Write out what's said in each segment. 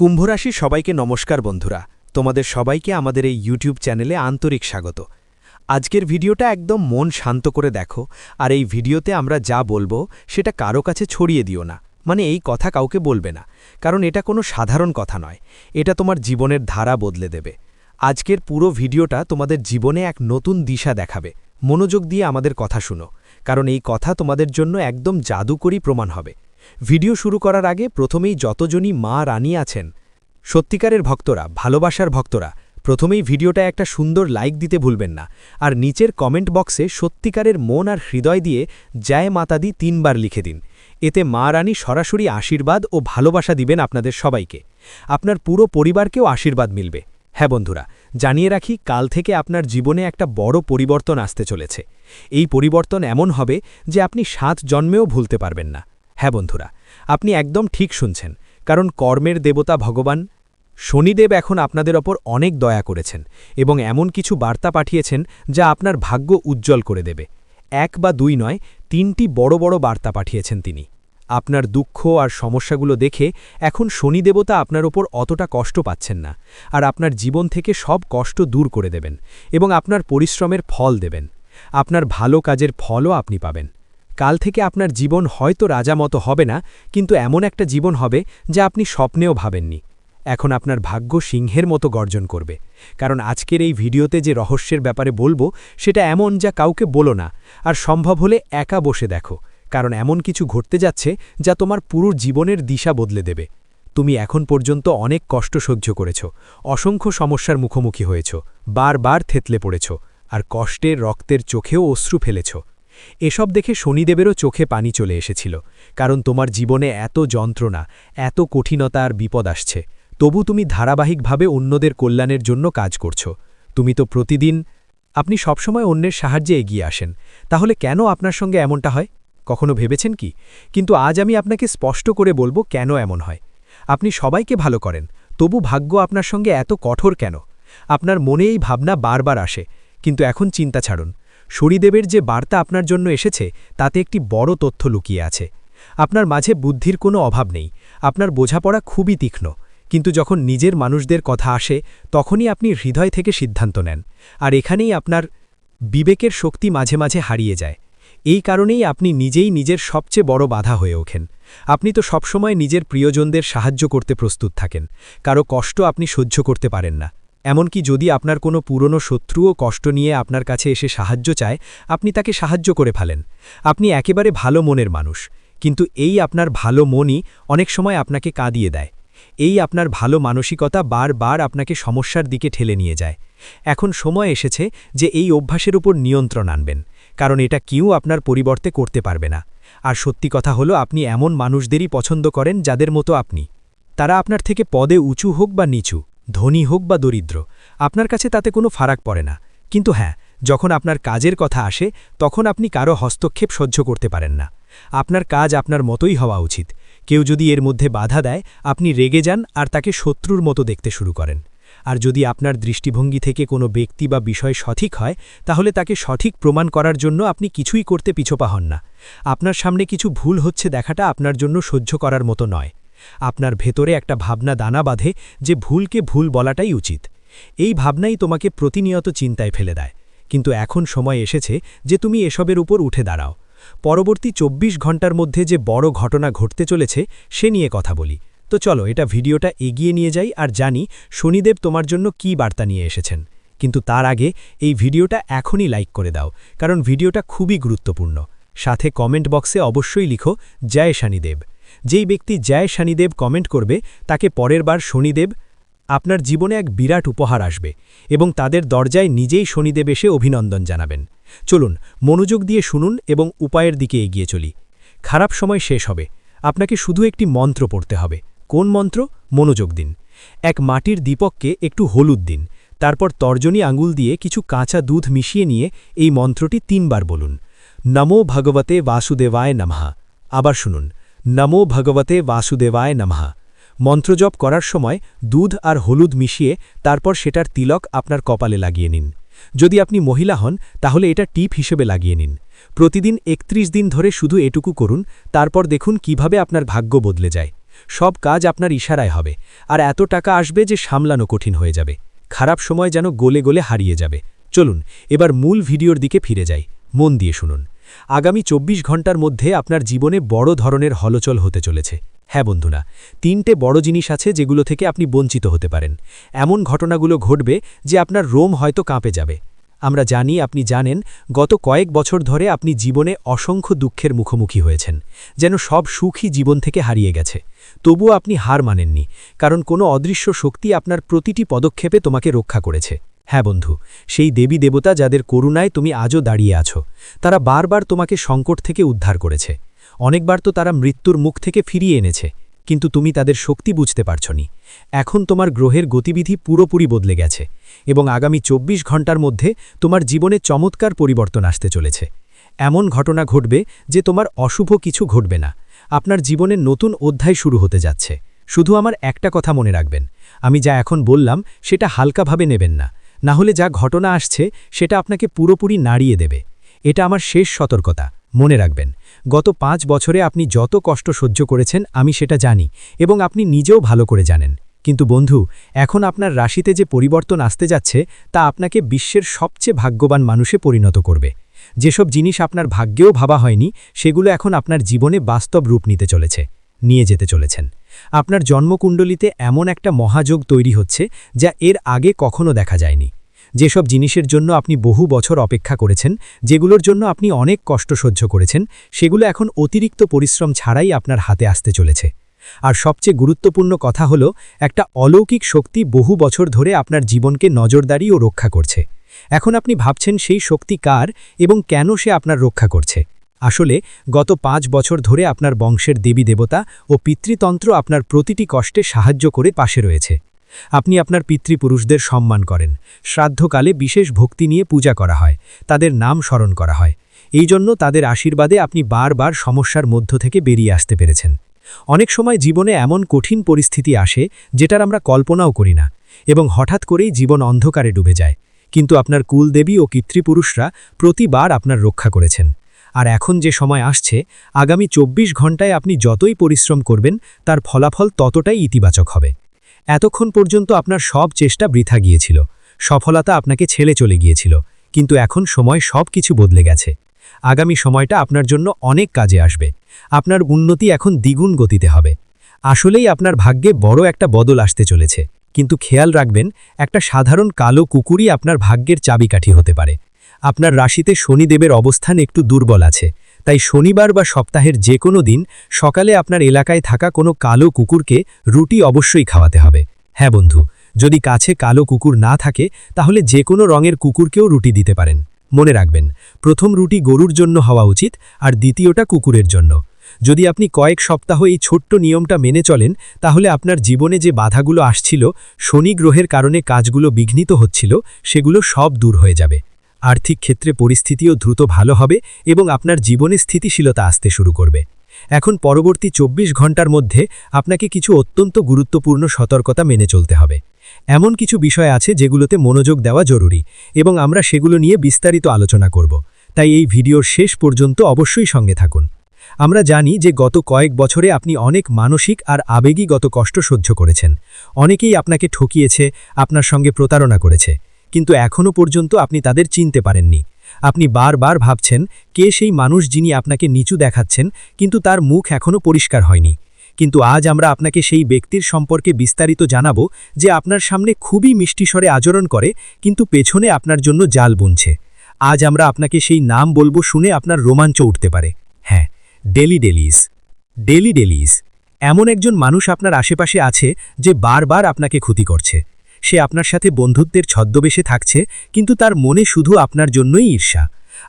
কুম্ভরাশি সবাইকে নমস্কার বন্ধুরা, তোমাদের সবাইকে আমাদের এই ইউটিউব চ্যানেলে আন্তরিক স্বাগত। আজকের ভিডিওটা একদম মন শান্ত করে দেখো, আর এই ভিডিওতে আমরা যা বলবো সেটা কারো কাছে ছড়িয়ে দিও না, মানে এই কথা কাউকে বলবে না, কারণ এটা কোনো সাধারণ কথা নয়, এটা তোমার জীবনের ধারা বদলে দেবে। আজকের পুরো ভিডিওটা তোমাদের জীবনে এক নতুন দিশা দেখাবে। মনোযোগ দিয়ে আমাদের কথা শুনো, কারণ এই কথা তোমাদের জন্য একদম জাদুকরী প্রমাণ হবে। ভিডিও শুরু করার আগে প্রথমেই যতজনই মা রানী আছেন, সত্যিকারের ভক্তরা, ভালোবাসার ভক্তরা, প্রথমেই ভিডিওটা একটা সুন্দর লাইক দিতে ভুলবেন না, আর নিচের কমেন্ট বক্সে সত্যিকারের মন আর হৃদয় দিয়ে জয় মাতা দি 3 বার লিখে দিন। এতে মা রানী সরাসরি আশীর্বাদ ও ভালোবাসা দিবেন আপনাদের সবাইকে। আপনার পুরো পরিবারকেও আশীর্বাদ মিলবে। হ্যাঁ বন্ধুরা, জানিয়ে রাখি, কাল থেকে আপনার জীবনে একটা বড় পরিবর্তন আসতে চলেছে। এই পরিবর্তন এমন হবে যে আপনি 7 জন্মেও ভুলতে পারবেন না। হ্যাঁ বন্ধুরা, আপনি একদম ঠিক শুনছেন, কারণ কর্মের দেবতা ভগবান শনিদেব এখন আপনাদের ওপর অনেক দয়া করেছেন এবং এমন কিছু বার্তা পাঠিয়েছেন যা আপনার ভাগ্য উজ্জ্বল করে দেবে। 1 বা 2 নয়, 3টি বড় বড় বার্তা পাঠিয়েছেন তিনি। আপনার দুঃখ আর সমস্যাগুলো দেখে এখন শনিদেবতা আপনার ওপর অতটা কষ্ট পাচ্ছেন না, আর আপনার জীবন থেকে সব কষ্ট দূর করে দেবেন এবং আপনার পরিশ্রমের ফল দেবেন। আপনার ভালো কাজের ফলও আপনি পাবেন। কাল থেকে আপনার জীবন হয়তো রাজা মতো হবে না, কিন্তু এমন একটা জীবন হবে যা আপনি স্বপ্নেও ভাবেননি। এখন আপনার ভাগ্য সিংহের মতো গর্জন করবে, কারণ আজকের এই ভিডিওতে যে রহস্যের ব্যাপারে বলবো সেটা এমন যা কাউকে বলো না, আর সম্ভব হলে একা বসে দেখো, কারণ এমন কিছু ঘটতে যাচ্ছে যা তোমার পুরো জীবনের দিশা বদলে দেবে। তুমি এখন পর্যন্ত অনেক কষ্ট সহ্য করেছ, অসংখ্য সমস্যার মুখোমুখি হয়েছ, বারবার থেতলে পড়েছ, আর কষ্টের রক্তের চোখেও অশ্রু ফেলেছ। এসব দেখে শনিদেবেরও চোখে পানি চলে এসেছিল, কারণ তোমার জীবনে এত যন্ত্রণা, এত কঠিনতা আর বিপদ আসছে, তবু তুমি ধারাবাহিকভাবে অন্যদের কল্যাণের জন্য কাজ করছ। তুমি তো প্রতিদিন আপনি সবসময় অন্যের সাহায্যে এগিয়ে আসেন, তাহলে কেন আপনার সঙ্গে এমনটা হয়? কখনো ভেবেছেন কি? কিন্তু আজ আমি আপনাকে স্পষ্ট করে বলবো কেন এমন হয়। আপনি সবাইকে ভালো করেন, তবু ভাগ্য আপনার সঙ্গে এত কঠোর কেন? আপনার মনে এই ভাবনা বারবার আসে, কিন্তু এখন চিন্তা ছাড়ুন। শনিদেবের যে বার্তা আপনার জন্য এসেছে তাতে একটি বড় তথ্য লুকিয়ে আছে। আপনার মাঝে বুদ্ধির কোনো অভাব নেই, আপনার বোঝাপড়া খুবই তীক্ষ্ণ, কিন্তু যখন নিজের মানুষদের কথা আসে তখনই আপনি হৃদয় থেকে সিদ্ধান্ত নেন, আর এখানেই আপনার বিবেকের শক্তি মাঝে মাঝে হারিয়ে যায়। এই কারণেই আপনি নিজেই নিজের সবচেয়ে বড় বাধা হয়ে ওঠেন। আপনি তো সবসময় নিজের প্রিয়জনদের সাহায্য করতে প্রস্তুত থাকেন, কারো কষ্ট আপনি সহ্য করতে পারেন না। এমনকি যদি আপনার কোনো পুরনো শত্রুও কষ্ট নিয়ে আপনার কাছে এসে সাহায্য চায়, আপনি তাকে সাহায্য করে ফেলেন। আপনি একেবারে ভালো মনের মানুষ, কিন্তু এই আপনার ভালো মনই অনেক সময় আপনাকে কাঁদিয়ে দেয়। এই আপনার ভালো মানসিকতা বারবার আপনাকে সমস্যার দিকে ঠেলে নিয়ে যায়। এখন সময় এসেছে যে এই অভ্যাসের উপর নিয়ন্ত্রণ আনবেন, কারণ এটা কেউ আপনার পরিবর্তে করতে পারবে না। আর সত্যি কথা হলো, আপনি এমন মানুষদেরই পছন্দ করেন যাদের মতো আপনি। তারা আপনার থেকে পদে উঁচু হোক বা নিচু, ধনী হোক বা দরিদ্র, আপনার কাছে তাতে কোনো ফারাক পড়ে না। কিন্তু হ্যাঁ, যখন আপনার কাজের কথা আসে তখন আপনি কারো হস্তক্ষেপ সহ্য করতে পারেন না। আপনার কাজ আপনার মতোই হওয়া উচিত। কেউ যদি এর মধ্যে বাধা দেয়, আপনি রেগে যান আর তাকে শত্রুর মতো দেখতে শুরু করেন। আর যদি আপনার দৃষ্টিভঙ্গি থেকে কোনো ব্যক্তি বা বিষয় সঠিক হয়, তাহলে তাকে সঠিক প্রমাণ করার জন্য আপনি কিছুই করতে পিছপা হন না। আপনার সামনে কিছু ভুল হচ্ছে দেখাটা আপনার জন্য সহ্য করার মতো নয়। আপনার ভেতরে একটা ভাবনা দানা বাঁধে যে ভুলকে ভুল বলাটাই উচিত। এই ভাবনাই তোমাকে প্রতিনিয়ত চিন্তায় ফেলে দেয়। কিন্তু এখন সময় এসেছে যে তুমি এসবের উপর উঠে দাঁড়াও। পরবর্তী 24 ঘন্টার মধ্যে যে বড় ঘটনা ঘটতে চলেছে সে নিয়ে কথা বলি। তো চলো এটা ভিডিওটা এগিয়ে নিয়ে যাই আর জানি শনিদেব তোমার জন্য কী বার্তা নিয়ে এসেছেন। কিন্তু তার আগে এই ভিডিওটা এখনই লাইক করে দাও, কারণ ভিডিওটা খুবই গুরুত্বপূর্ণ। সাথে কমেন্ট বক্সে অবশ্যই লিখো জয় শনিদেব। যেই ব্যক্তি জয় শনিদেব কমেন্ট করবে তাকে পরের বার শনিদেব আপনার জীবনে এক বিরাট উপহার আসবে এবং তাদের দরজায় নিজেই শনিদেব এসে অভিনন্দন জানাবেন। চলুন মনোযোগ দিয়ে শুনুন এবং উপায়ের দিকে এগিয়ে চলি। খারাপ সময় শেষ হবে, আপনাকে শুধু একটি মন্ত্র পড়তে হবে। কোন মন্ত্র? মনোযোগ দিন। এক মাটির দীপককে একটু হলুদ দিন, তারপর তর্জনী আঙুল দিয়ে কিছু কাঁচা দুধ মিশিয়ে নিয়ে এই মন্ত্রটি 3 বার বলুন। নমো ভগবতে বাসুদেবায় নমঃ। আবার শুনুন, নমো ভগবতে বাসুদেবায় নমঃ। মন্ত্রজপ করার সময় দুধ আর হলুদ মিশিয়ে তারপর সেটার তিলক আপনার কপালে লাগিয়ে নিন। যদি আপনি মহিলা হন তাহলে এটা টিপ হিসেবে লাগিয়ে নিন। প্রতিদিন 31 দিন ধরে শুধু এটুকু করুন, তারপর দেখুন কিভাবে আপনার ভাগ্য বদলে যায়। সব কাজ আপনার ইশারায় হবে, আর এত টাকা আসবে যে সামলানো কঠিন হয়ে যাবে। খারাপ সময় যেন গলে গলে হারিয়ে যাবে। চলুন এবার মূল ভিডিওর দিকে ফিরে যাই, মন দিয়ে শুনুন। আগামী 24 ঘন্টার মধ্যে আপনার জীবনে বড় ধরনের হলচল হতে চলেছে। হ্যাঁ বন্ধুরা, 3টে বড় জিনিস আছে যেগুলো থেকে আপনি বঞ্চিত হতে পারেন। এমন ঘটনাগুলো ঘটবে যে আপনার রোম হয়তো কাঁপে যাবে। আমরা জানি, আপনি জানেন, গত কয়েক বছর ধরে আপনি জীবনে অসংখ্য দুঃখের মুখোমুখি হয়েছেন, যেন সব সুখই জীবন থেকে হারিয়ে গেছে। তবুও আপনি হার মানেননি, কারণ কোনো অদৃশ্য শক্তি আপনার প্রতিটি পদক্ষেপে তোমাকে রক্ষা করেছে। হ্যাঁ বন্ধু, সেই দেবী দেবতা যাদের করুণায় তুমি আজও দাঁড়িয়ে আছো, তারা বারবার তোমাকে সংকট থেকে উদ্ধার করেছে। অনেকবার তো তারা মৃত্যুর মুখ থেকে ফিরিয়ে এনেছে, কিন্তু তুমি তাদের শক্তি বুঝতে পারছনি। এখন তোমার গ্রহের গতিবিধি পুরোপুরি বদলে গেছে, এবং আগামী 24 ঘন্টার মধ্যে তোমার জীবনে চমৎকার পরিবর্তন আসতে চলেছে। এমন ঘটনা ঘটবে যে তোমার অশুভ কিছু ঘটবে না। আপনার জীবনে নতুন অধ্যায় শুরু হতে যাচ্ছে। শুধু আমার একটা কথা মনে রাখবেন, আমি যা এখন বললাম সেটা হালকাভাবে নেবেন না, না হলে যা ঘটনা আসছে সেটা আপনাকে পুরোপুরি নাড়িয়ে দেবে। এটা আমার শেষ সতর্কতা, মনে রাখবেন। গত 5 বছরে আপনি যত কষ্ট সহ্য করেছেন আমি সেটা জানি, এবং আপনি নিজেও ভালো করে জানেন। কিন্তু বন্ধু, এখন আপনার রাশিতে যে পরিবর্তন আসতে যাচ্ছে তা আপনাকে বিশ্বের সবচেয়ে ভাগ্যবান মানুষে পরিণত করবে। যেসব জিনিস আপনার ভাগ্যেও ভাবা হয়নি, সেগুলো এখন আপনার জীবনে বাস্তব রূপ নিয়ে যেতে চলেছেন। আপনার জন্মকুণ্ডলিতে এমন একটা মহাযোগ তৈরি হচ্ছে যা এর আগে কখনো দেখা যায়নি। যেসব জিনিসের জন্য আপনি বহু বছর অপেক্ষা করেছেন, যেগুলোর জন্য আপনি অনেক কষ্ট সহ্য করেছেন, সেগুলো এখন অতিরিক্ত পরিশ্রম ছাড়াই আপনার হাতে আসতে চলেছে। আর সবচেয়ে গুরুত্বপূর্ণ কথা হলো, একটা অলৌকিক শক্তি বহু বছর ধরে আপনার জীবনকে নজরদারি ও রক্ষা করছে। এখন আপনি ভাবছেন সেই শক্তি কার এবং কেন সে আপনার রক্ষা করছে। আসলে গত 5 বছর ধরে আপনার বংশের দেবী দেবতা ও পিতৃতন্ত্র আপনার প্রতিটি কষ্টে সাহায্য করে পাশে রয়েছে। আপনি আপনার পিতৃপুরুষদের সম্মান করেন, শ্রাদ্ধকালে বিশেষ ভক্তি নিয়ে পূজা করা হয়, তাদের নাম স্মরণ করা হয়। এই জন্য তাদের আশীর্বাদে আপনি বারবার সমস্যার মধ্য থেকে বেরিয়ে আসতে পেরেছেন। অনেক সময় জীবনে এমন কঠিন পরিস্থিতি আসে যেটার আমরা কল্পনাও করি না, এবং হঠাৎ করেই জীবন অন্ধকারে ডুবে যায়। কিন্তু আপনার কুলদেবী ও পিতৃপুরুষরা প্রতিবার আপনার রক্ষা করেছেন। আর এখন যে সময় আসছে, আগামী 24 ঘন্টায় আপনি যতই পরিশ্রম করবেন তার ফলাফল ততটাই ইতিবাচক হবে। এতক্ষণ পর্যন্ত আপনার সব চেষ্টা বৃথা গিয়েছিল, সফলতা আপনাকে ছেড়ে চলে গিয়েছিল, কিন্তু এখন সময় সব কিছু বদলে গেছে। আগামী সময়টা আপনার জন্য অনেক কাজে আসবে। আপনার উন্নতি এখন দ্বিগুণ গতিতে হবে। আসলেই আপনার ভাগ্যে বড় একটা বদল আসতে চলেছে, কিন্তু খেয়াল রাখবেন, একটা সাধারণ কালো কুকুরই আপনার ভাগ্যের চাবিকাঠি হতে পারে। আপনার রাশিতে শনিদেবের অবস্থান একটু দুর্বল আছে, তাই শনিবার বা সপ্তাহের যে কোনো দিন সকালে আপনার এলাকায় থাকা কোনো কালো কুকুরকে রুটি অবশ্যই খাওয়াতে হবে। হ্যাঁ বন্ধু, যদি কাছে কালো কুকুর না থাকে তাহলে যে কোনো রঙের কুকুরকেও রুটি দিতে পারেন। মনে রাখবেন, প্রথম রুটি গরুর জন্য হওয়া উচিত, আর দ্বিতীয়টা কুকুরের জন্য। যদি আপনি কয়েক সপ্তাহ এই ছোট্ট নিয়মটা মেনে চলেন, তাহলে আপনার জীবনে যে বাধাগুলো আসছিল, শনি গ্রহের কারণে কাজগুলো বিঘ্নিত হচ্ছিল, সেগুলো সব দূর হয়ে যাবে। আর্থিক ক্ষেত্রে পরিস্থিতিও দ্রুত ভালো হবে এবং আপনার জীবনে স্থিতিশীলতা আসতে শুরু করবে। এখন পরবর্তী 24 ঘন্টার মধ্যে আপনাকে কিছু অত্যন্ত গুরুত্বপূর্ণ সতর্কতা মেনে চলতে হবে। এমন কিছু বিষয় আছে যেগুলোতে মনোযোগ দেওয়া জরুরি, এবং আমরা সেগুলো নিয়ে বিস্তারিত আলোচনা করব। তাই এই ভিডিওর শেষ পর্যন্ত অবশ্যই সঙ্গে থাকুন। আমরা জানি যে গত কয়েক বছরে আপনি অনেক মানসিক আর আবেগীগত কষ্ট সহ্য করেছেন। অনেকেই আপনাকে ঠকিয়েছে, আপনার সঙ্গে প্রতারণা করেছে, কিন্তু এখনও পর্যন্ত আপনি তাদের চিনতে পারেননি। আপনি বারবার ভাবছেন কে সেই মানুষ যিনি আপনাকে নিচু দেখাচ্ছেন, কিন্তু তার মুখ এখনও পরিষ্কার হয়নি। কিন্তু আজ আমরা আপনাকে সেই ব্যক্তির সম্পর্কে বিস্তারিত জানাবো, যে আপনার সামনে খুবই মিষ্টি স্বরে আচরণ করে, কিন্তু পেছনে আপনার জন্য জাল বুনছে। আজ আমরা আপনাকে সেই নাম বলবো, শুনে আপনার রোমাঞ্চ উঠতে পারে। হ্যাঁ, ডেলি ডেলিস। এমন একজন মানুষ আপনার আশেপাশে আছে যে বারবার আপনাকে ক্ষতি করছে। সে আপনার সাথে বন্ধুত্বের ছদ্মবেশে থাকছে, কিন্তু তার মনে শুধু আপনার জন্যই ঈর্ষা।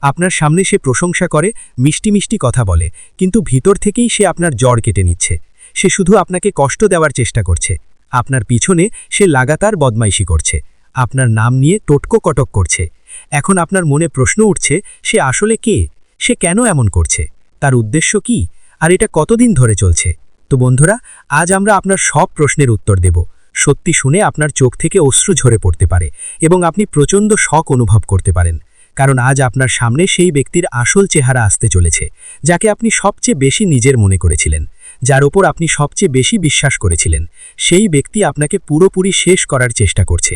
আপনার সামনে সে প্রশংসা করে, মিষ্টি মিষ্টি কথা বলে, কিন্তু ভিতর থেকেই সে আপনার জ্বর কেটে নিচ্ছে। সে শুধু আপনাকে কষ্ট দেওয়ার চেষ্টা করছে। আপনার পিছনে সে লাগাতার বদমাইশি করছে, আপনার নাম নিয়ে টোটকো কটক করছে। এখন আপনার মনে প্রশ্ন উঠছে, সে আসলে কে? সে কেন এমন করছে? তার উদ্দেশ্য কি? আর এটা কতদিন ধরে চলছে? তো বন্ধুরা, আজ আমরা আপনার সব প্রশ্নের উত্তর দেব। সত্যি শুনে আপনার চোখ থেকে অশ্রু ঝরে পড়তে পারে, এবং আপনি প্রচণ্ড শক অনুভব করতে পারেন, কারণ আজ আপনার সামনে সেই ব্যক্তির আসল চেহারা আসতে চলেছে, যাকে আপনি সবচেয়ে বেশি নিজের মনে করেছিলেন, যার ওপর আপনি সবচেয়ে বেশি বিশ্বাস করেছিলেন, সেই ব্যক্তি আপনাকে পুরোপুরি শেষ করার চেষ্টা করছে।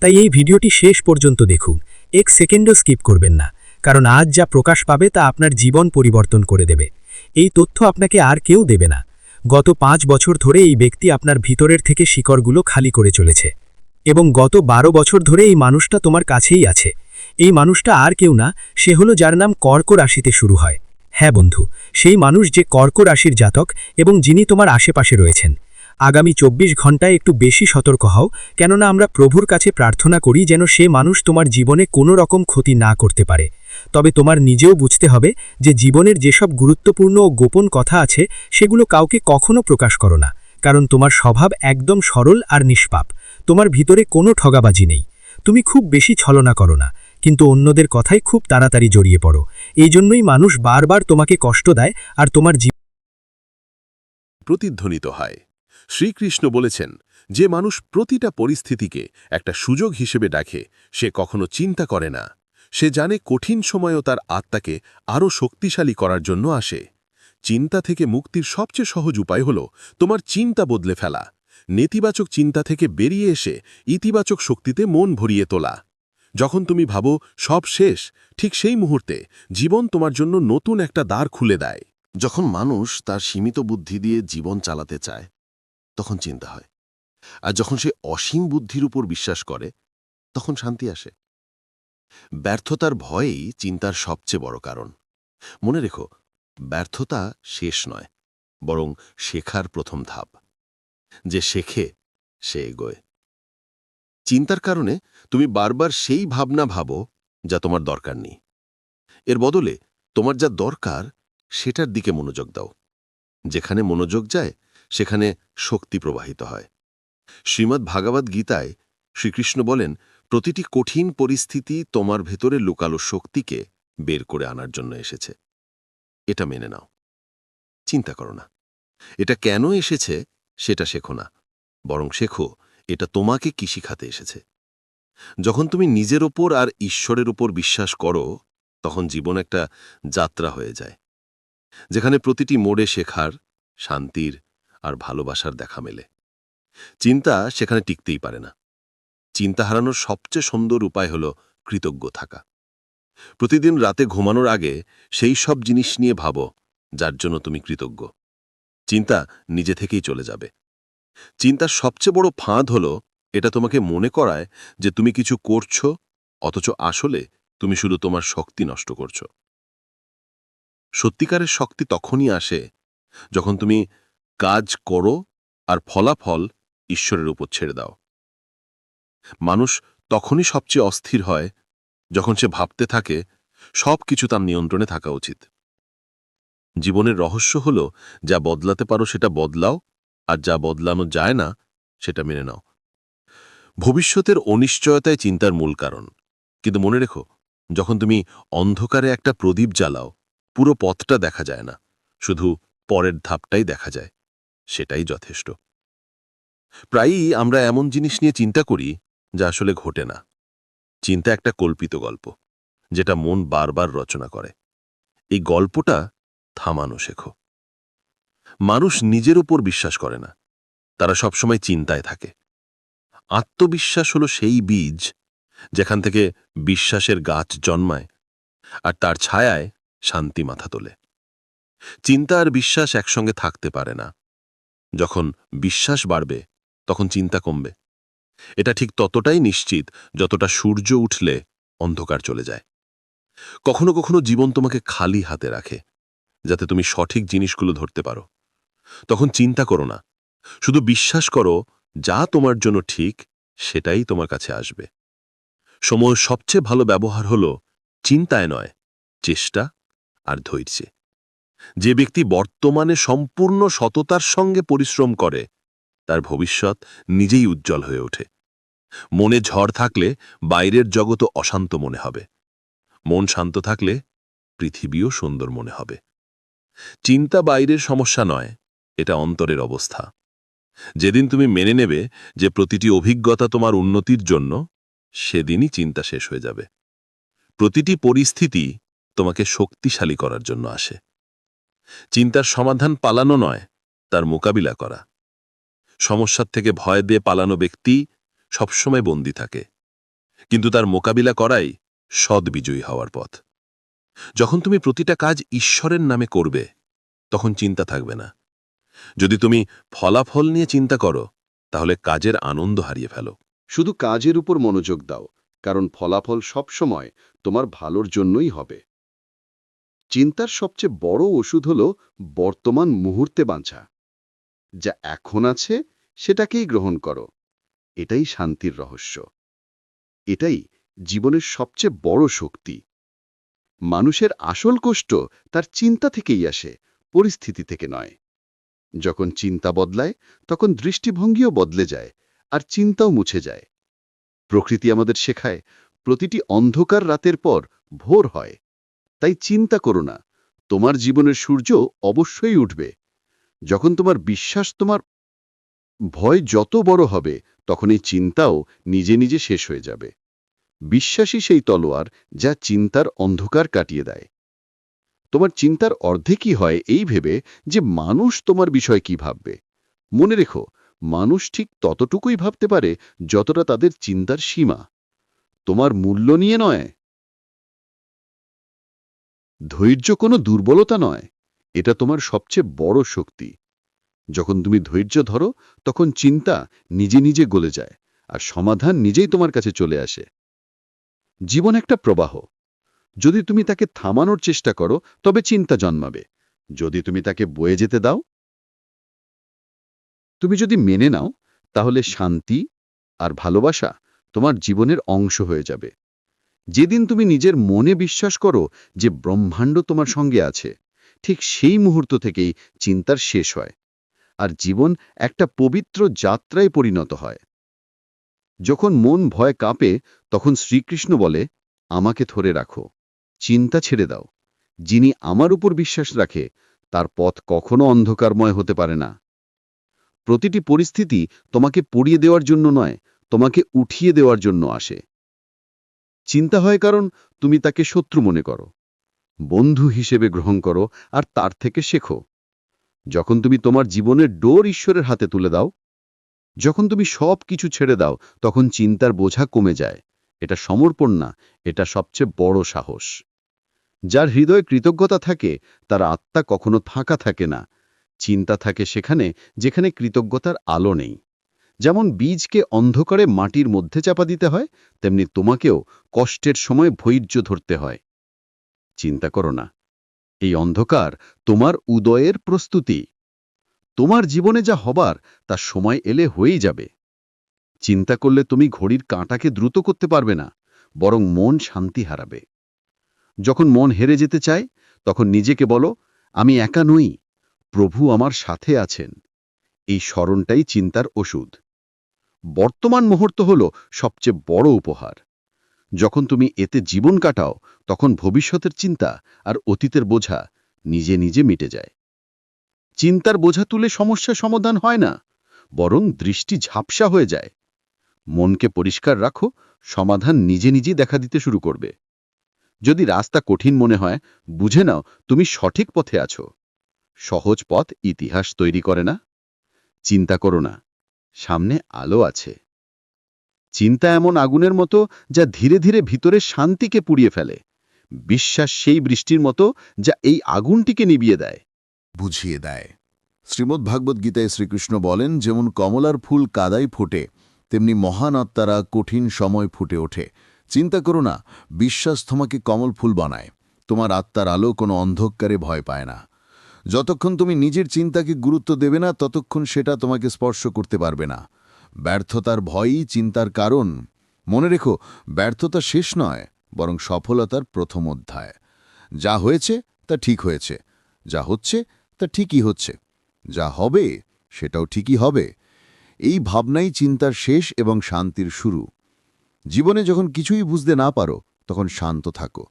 তাই এই ভিডিওটি শেষ পর্যন্ত দেখুন, এক সেকেন্ডও স্কিপ করবেন না, কারণ আজ যা প্রকাশ পাবে তা আপনার জীবন পরিবর্তন করে দেবে। এই তথ্য আপনাকে আর কেউ দেবে না। গত 5 বছর ধরে এই ব্যক্তি আপনার ভিতরের থেকে শিকড়গুলো খালি করে চলেছে, এবং গত 12 বছর ধরে এই মানুষটা তোমার কাছেই আছে। এই মানুষটা আর কেউ না, সে হলো যার নাম কর্ক রাশিতে শুরু হয়। হ্যাঁ বন্ধু, সেই মানুষ যে কর্ক রাশির জাতক এবং যিনি তোমার আশেপাশে রয়েছেন। আগামী 24 ঘন্টায় একটু বেশি সতর্ক হও, কেননা আমরা প্রভুর কাছে প্রার্থনা করি যেন সে মানুষ তোমার জীবনে কোনো রকম ক্ষতি না করতে পারে। তবে তোমার নিজেও বুঝতে হবে যে জীবনের যেসব গুরুত্বপূর্ণ ও গোপন কথা আছে সেগুলো কাউকে কখনো প্রকাশ করো না, কারণ তোমার স্বভাব একদম সরল আর নিষ্পাপ। তোমার ভিতরে কোনো ঠগাবাজি নেই। তুমি খুব বেশি ছলনা করো না, কিন্তু অন্যদের কথাই খুব তাড়াতাড়ি জড়িয়ে পড়ো। এই জন্যই মানুষ বারবার তোমাকে কষ্ট দেয় আর তোমার প্রতিধ্বনিত হয়। শ্রীকৃষ্ণ বলেছেন, যে মানুষ প্রতিটা পরিস্থিতিকে একটা সুযোগ হিসেবে দেখে সে কখনো চিন্তা করে না। সে জানে কঠিন সময়ও তার আত্মাকে আরও শক্তিশালী করার জন্য আসে। চিন্তা থেকে মুক্তির সবচেয়ে সহজ উপায় হল তোমার চিন্তা বদলে ফেলা। নেতিবাচক চিন্তা থেকে বেরিয়ে এসে ইতিবাচক শক্তিতে মন ভরিয়ে তোলা। যখন তুমি ভাবো সব শেষ, ঠিক সেই মুহূর্তে জীবন তোমার জন্য নতুন একটা দ্বার খুলে দেয়। যখন মানুষ তার সীমিত বুদ্ধি দিয়ে জীবন চালাতে চায়, তখন চিন্তা হয়। আর যখন সে অসীম বুদ্ধির উপর বিশ্বাস করে, তখন শান্তি আসে। ব্যর্থতার ভয়েই চিন্তার সবচেয়ে বড় কারণ। মনে রেখো, ব্যর্থতা শেষ নয়, বরং শেখার প্রথম ধাপ। যে শেখে সে এগোয়। চিন্তার কারণে তুমি বারবার সেই ভাবনা ভাবো যা তোমার দরকার নেই। এর বদলে তোমার যা দরকার সেটার দিকে মনোযোগ দাও। যেখানে মনোযোগ যায় সেখানে শক্তি প্রবাহিত হয়। শ্রীমদ্ ভাগবত গীতায় শ্রীকৃষ্ণ বলেন, প্রতিটি কঠিন পরিস্থিতি তোমার ভেতরে লুকালো শক্তিকে বের করে আনার জন্য এসেছে। এটা মেনে নাও। চিন্তা করো না এটা কেন এসেছে, সেটা শেখো না, বরং শেখো এটা তোমাকে কি শিখাতে এসেছে। যখন তুমি নিজের ওপর আর ঈশ্বরের উপর বিশ্বাস করো, তখন জীবন একটা যাত্রা হয়ে যায়, যেখানে প্রতিটি মোড়ে শেখার, শান্তির আর ভালোবাসার দেখা মেলে। চিন্তা সেখানে টিকতেই পারে না। চিন্তা হারানোর সবচেয়ে সুন্দর উপায় হল কৃতজ্ঞ থাকা। প্রতিদিন রাতে ঘুমানোর আগে সেই সব জিনিস নিয়ে ভাবো যার জন্য তুমি কৃতজ্ঞ। চিন্তা নিজে থেকেই চলে যাবে। চিন্তার সবচেয়ে বড় ফাঁদ হল এটা তোমাকে মনে করায় যে তুমি কিছু করছো, অথচ আসলে তুমি শুধু তোমার শক্তি নষ্ট করছো। সত্যিকারের শক্তি তখনই আসে যখন তুমি কাজ করো আর ফলাফল ঈশ্বরের উপর ছেড়ে দাও। মানুষ তখনই সবচেয়ে অস্থির হয় যখন সে ভাবতে থাকে সব কিছু তার নিয়ন্ত্রণে থাকা উচিত। জীবনের রহস্য হল, যা বদলাতে পারো সেটা বদলাও, আর যা বদলানো যায় না সেটা মেনে নাও। ভবিষ্যতের অনিশ্চয়তায় চিন্তার মূল কারণ। কিন্তু মনে রেখো, যখন তুমি অন্ধকারে একটা প্রদীপ জ্বালাও, পুরো পথটা দেখা যায় না, শুধু পরের ধাপটাই দেখা যায়। সেটাই যথেষ্ট। প্রায়ই আমরা এমন জিনিস নিয়ে চিন্তা করি যা আসলে ঘটে না। চিন্তা একটা কল্পিত গল্প, যেটা মন বারবার রচনা করে। এই গল্পটা থামানো শেখো। মানুষ নিজের উপর বিশ্বাস করে না, তারা সবসময় চিন্তায় থাকে। আত্মবিশ্বাস হলো সেই বীজ যেখান থেকে বিশ্বাসের গাছ জন্মায়, আর তার ছায়ায় শান্তি মাথা তোলে। চিন্তা আর বিশ্বাস একসঙ্গে থাকতে পারে না। যখন বিশ্বাস বাড়বে, তখন চিন্তা কমবে। এটা ঠিক ততটাই নিশ্চিত যতটা সূর্য উঠলে অন্ধকার চলে যায়। কখনো কখনো জীবন তোমাকে খালি হাতে রাখে, যাতে তুমি সঠিক জিনিসগুলো ধরতে পারো। তখন চিন্তা করো না, শুধু বিশ্বাস করো যা তোমার জন্য ঠিক সেটাই তোমার কাছে আসবে। সময়ের সবচেয়ে ভালো ব্যবহার হলো চিন্তায় নয়, চেষ্টা আর ধৈর্যে। যে ব্যক্তি বর্তমানে সম্পূর্ণ সততার সঙ্গে পরিশ্রম করে, তার ভবিষ্যৎ নিজেই উজ্জ্বল হয়ে ওঠে। মনে ঝড় থাকলে বাইরের জগৎও অশান্ত মনে হবে। মন শান্ত থাকলে পৃথিবীও সুন্দর মনে হবে। চিন্তা বাইরের সমস্যা নয়, এটা অন্তরের অবস্থা। যেদিন তুমি মেনে নেবে যে প্রতিটি অভিজ্ঞতা তোমার উন্নতির জন্য, সেদিনই চিন্তা শেষ হয়ে যাবে। প্রতিটি পরিস্থিতি তোমাকে শক্তিশালী করার জন্য আসে। চিন্তার সমাধান পালানো নয়, তার মোকাবিলা করা। সমস্যার থেকে ভয় দিয়ে পালানো ব্যক্তি সবসময় বন্দী থাকে, কিন্তু তার মোকাবিলা করাই সৎ বিজয়ী হওয়ার পথ। যখন তুমি প্রতিটা কাজ ঈশ্বরের নামে করবে, তখন চিন্তা থাকবে না। যদি তুমি ফলাফল নিয়ে চিন্তা করো, তাহলে কাজের আনন্দ হারিয়ে ফেলো। শুধু কাজের উপর মনোযোগ দাও, কারণ ফলাফল সবসময় তোমার ভালোর জন্যই হবে। চিন্তার সবচেয়ে বড় ওষুধ হল বর্তমান মুহূর্তে বাঁচা। যা এখন আছে সেটাকেই গ্রহণ করো। এটাই শান্তির রহস্য। এটাই জীবনের সবচেয়ে বড় শক্তি। মানুষের আসল কষ্ট তার চিন্তা থেকেই আসে, পরিস্থিতি থেকে নয়। যখন চিন্তা বদলায়, তখন দৃষ্টিভঙ্গিও বদলে যায়, আর চিন্তাও মুছে যায়। প্রকৃতি আমাদের শেখায়, প্রতিটি অন্ধকার রাতের পর ভোর হয়। তাই চিন্তা করো না, তোমার জীবনের সূর্য অবশ্যই উঠবে। যখন তোমার বিশ্বাস, তোমার ভয় যত বড় হবে, তখন এই চিন্তাও নিজে নিজে শেষ হয়ে যাবে। বিশ্বাসই সেই তলোয়ার যা চিন্তার অন্ধকার কাটিয়ে দেয়। তোমার চিন্তার অর্ধেকই হয় এই ভেবে যে মানুষ তোমার বিষয় কি ভাববে। মনে রেখো, মানুষ ঠিক ততটুকুই ভাবতে পারে যতটা তাদের চিন্তার সীমা। তোমার মূল্য নিয়ে নয়। ধৈর্য কোনো দুর্বলতা নয়, এটা তোমার সবচেয়ে বড় শক্তি। যখন তুমি ধৈর্য ধরো, তখন চিন্তা নিজে নিজে গলে যায়, আর সমাধান নিজেই তোমার কাছে চলে আসে। জীবন একটা প্রবাহ। যদি তুমি তাকে থামানোর চেষ্টা করো, তবে চিন্তা জন্মাবে। যদি তুমি তাকে বয়ে যেতে দাও, তুমি যদি মেনে নাও, তাহলে শান্তি আর ভালোবাসা তোমার জীবনের অংশ হয়ে যাবে। যেদিন তুমি নিজের মনে বিশ্বাস করো যে ব্রহ্মাণ্ড তোমার সঙ্গে আছে, ঠিক সেই মুহূর্ত থেকেই চিন্তার শেষ হয়, আর জীবন একটা পবিত্র যাত্রায় পরিণত হয়। যখন মন ভয় কাঁপে, তখন শ্রীকৃষ্ণ বলে, আমাকে ধরে রাখো, চিন্তা ছেড়ে দাও। যিনি আমার উপর বিশ্বাস রাখে, তার পথ কখনো অন্ধকারময় হতে পারে না। প্রতিটি পরিস্থিতি তোমাকে পড়িয়ে দেওয়ার জন্য নয়, তোমাকে উঠিয়ে দেওয়ার জন্য আসে। চিন্তা হয় কারণ তুমি তাকে শত্রু মনে করো, বন্ধু হিসেবে গ্রহণ করো, আর তার থেকে শেখো। যখন তুমি তোমার জীবনের ডোর ঈশ্বরের হাতে তুলে দাও, যখন তুমি সব কিছু ছেড়ে দাও, তখন চিন্তার বোঝা কমে যায়। এটা সমর্পণ না, এটা সবচেয়ে বড় সাহস। যার হৃদয়ে কৃতজ্ঞতা থাকে, তার আত্মা কখনো ফাঁকা থাকে না। চিন্তা থাকে সেখানে যেখানে কৃতজ্ঞতার আলো নেই। যেমন বীজকে অন্ধকারে মাটির মধ্যে চাপা দিতে হয়, তেমনি তোমাকেও কষ্টের সময় ধৈর্য ধরতে হয়। চিন্তা করো না, এই অন্ধকার তোমার উদয়ের প্রস্তুতি। তোমার জীবনে যা হবার তা সময় এলে হয়েই যাবে। চিন্তা করলে তুমি ঘড়ির কাঁটাকে দ্রুত করতে পারবে না, বরং মন শান্তি হারাবে। যখন মন হেরে যেতে চায়, তখন নিজেকে বলো, আমি একা নই, প্রভু আমার সাথে আছেন। এই স্মরণটাই চিন্তার ওষুধ। বর্তমান মুহূর্ত হল সবচেয়ে বড় উপহার। যখন তুমি এতে জীবন কাটাও, তখন ভবিষ্যতের চিন্তা আর অতীতের বোঝা নিজে নিজে মিটে যায়। চিন্তার বোঝা তুলে সমস্যার সমাধান হয় না, বরং দৃষ্টি ঝাপসা হয়ে যায়। মনকে পরিষ্কার রাখো, সমাধান নিজে নিজেই দেখা দিতে শুরু করবে। যদি রাস্তা কঠিন মনে হয়, বুঝে নাও তুমি সঠিক পথে আছো। সহজ পথ ইতিহাস তৈরি করে না। চিন্তা করো না, সামনে আলো আছে। চিন্তা এমন আগুনের মতো যা ধীরে ধীরে ভিতরে শান্তিকে পুড়িয়ে ফেলে। বিশ্বাস সেই বৃষ্টির মতো যা এই আগুনটিকে নিভিয়ে দেয়। বুঝিয়ে দেয়। শ্রীমদ্ভাগবত গীতায় শ্রীকৃষ্ণ বলেন, যেমন কমলার ফুল কাদায় ফোটে, তেমনি মহান আত্মারা কঠিন সময় ফুটে ওঠে। চিন্তা করো না, বিশ্বাস তোমাকে কমল ফুল বানায়। তোমার আত্মার আলো কোনো অন্ধকারে ভয় পায় না। যতক্ষণ তুমি নিজের চিন্তাকে গুরুত্ব দেবে না, ততক্ষণ সেটা তোমাকে স্পর্শ করতে পারবে না। ব্যর্থতার ভয়ই চিন্তার কারণ। মনে রেখো, ব্যর্থতা শেষ নয়, বরং সফলতার প্রথম অধ্যায়। যা হয়েছে তা ঠিক হয়েছে, যা হচ্ছে তা ঠিকই হচ্ছে, যা হবে সেটাও ঠিকই হবে। এই ভাবনাই চিন্তার শেষ এবং শান্তির শুরু। জীবনে যখন কিছুই বুঝতে না পারো, তখন শান্ত থাকো।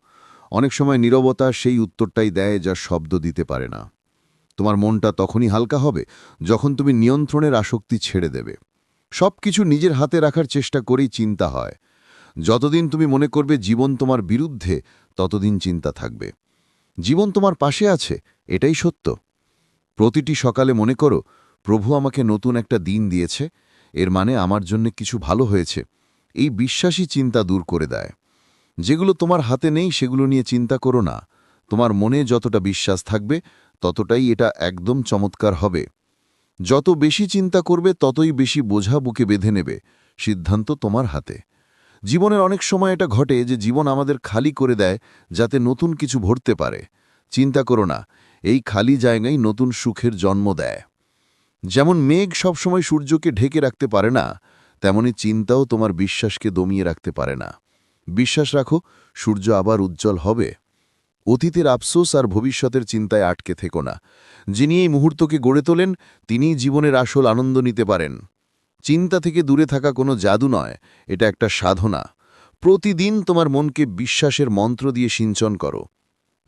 অনেক সময় নীরবতা সেই উত্তরটাই দেয় যা শব্দ দিতে পারে না। তোমার মনটা তখনই হালকা হবে যখন তুমি নিয়ন্ত্রণের আসক্তি ছেড়ে দেবে। সব কিছু নিজের হাতে রাখার চেষ্টা করেই চিন্তা হয়। যতদিন তুমি মনে করবে জীবন তোমার বিরুদ্ধে, ততদিন চিন্তা থাকবে। জীবন তোমার পাশে আছে, এটাই সত্য। প্রতিটি সকালে মনে করো, প্রভু আমাকে নতুন একটা দিন দিয়েছে, এর মানে আমার জন্য কিছু ভালো হয়েছে। এই বিশ্বাসী চিন্তা দূর করে দেয়। যেগুলো তোমার হাতে নেই সেগুলো নিয়ে চিন্তা করো না। তোমার মনে যতটা বিশ্বাস থাকবে ততটাই এটা একদম চমৎকার হবে। যত বেশি চিন্তা করবে ততই বেশি বোঝা বুকে বেঁধে নেবে। সিদ্ধান্ত তোমার হাতে। জীবনের অনেক সময় এটা ঘটে যে জীবন আমাদের খালি করে দেয় যাতে নতুন কিছু ভরতে পারে। চিন্তা করো না, এই খালি জায়গায় নতুন সুখের জন্ম দেয়। যেমন মেঘ সবসময় সূর্যকে ঢেকে রাখতে পারে না, তেমনি চিন্তাও তোমার বিশ্বাসকে দমিয়ে রাখতে পারে না। বিশ্বাস রাখো, সূর্য আবার উজ্জ্বল হবে। অতীতের আফসোস আর ভবিষ্যতের চিন্তায় আটকে থেকো না। যিনি এই মুহূর্তকে গড়ে তোলেন তিনিই জীবনের আসল আনন্দ নিতে পারেন। চিন্তা থেকে দূরে থাকা কোনো জাদু নয়, এটা একটা সাধনা। প্রতিদিন তোমার মনকে বিশ্বাসের মন্ত্র দিয়ে সিঞ্চন করো।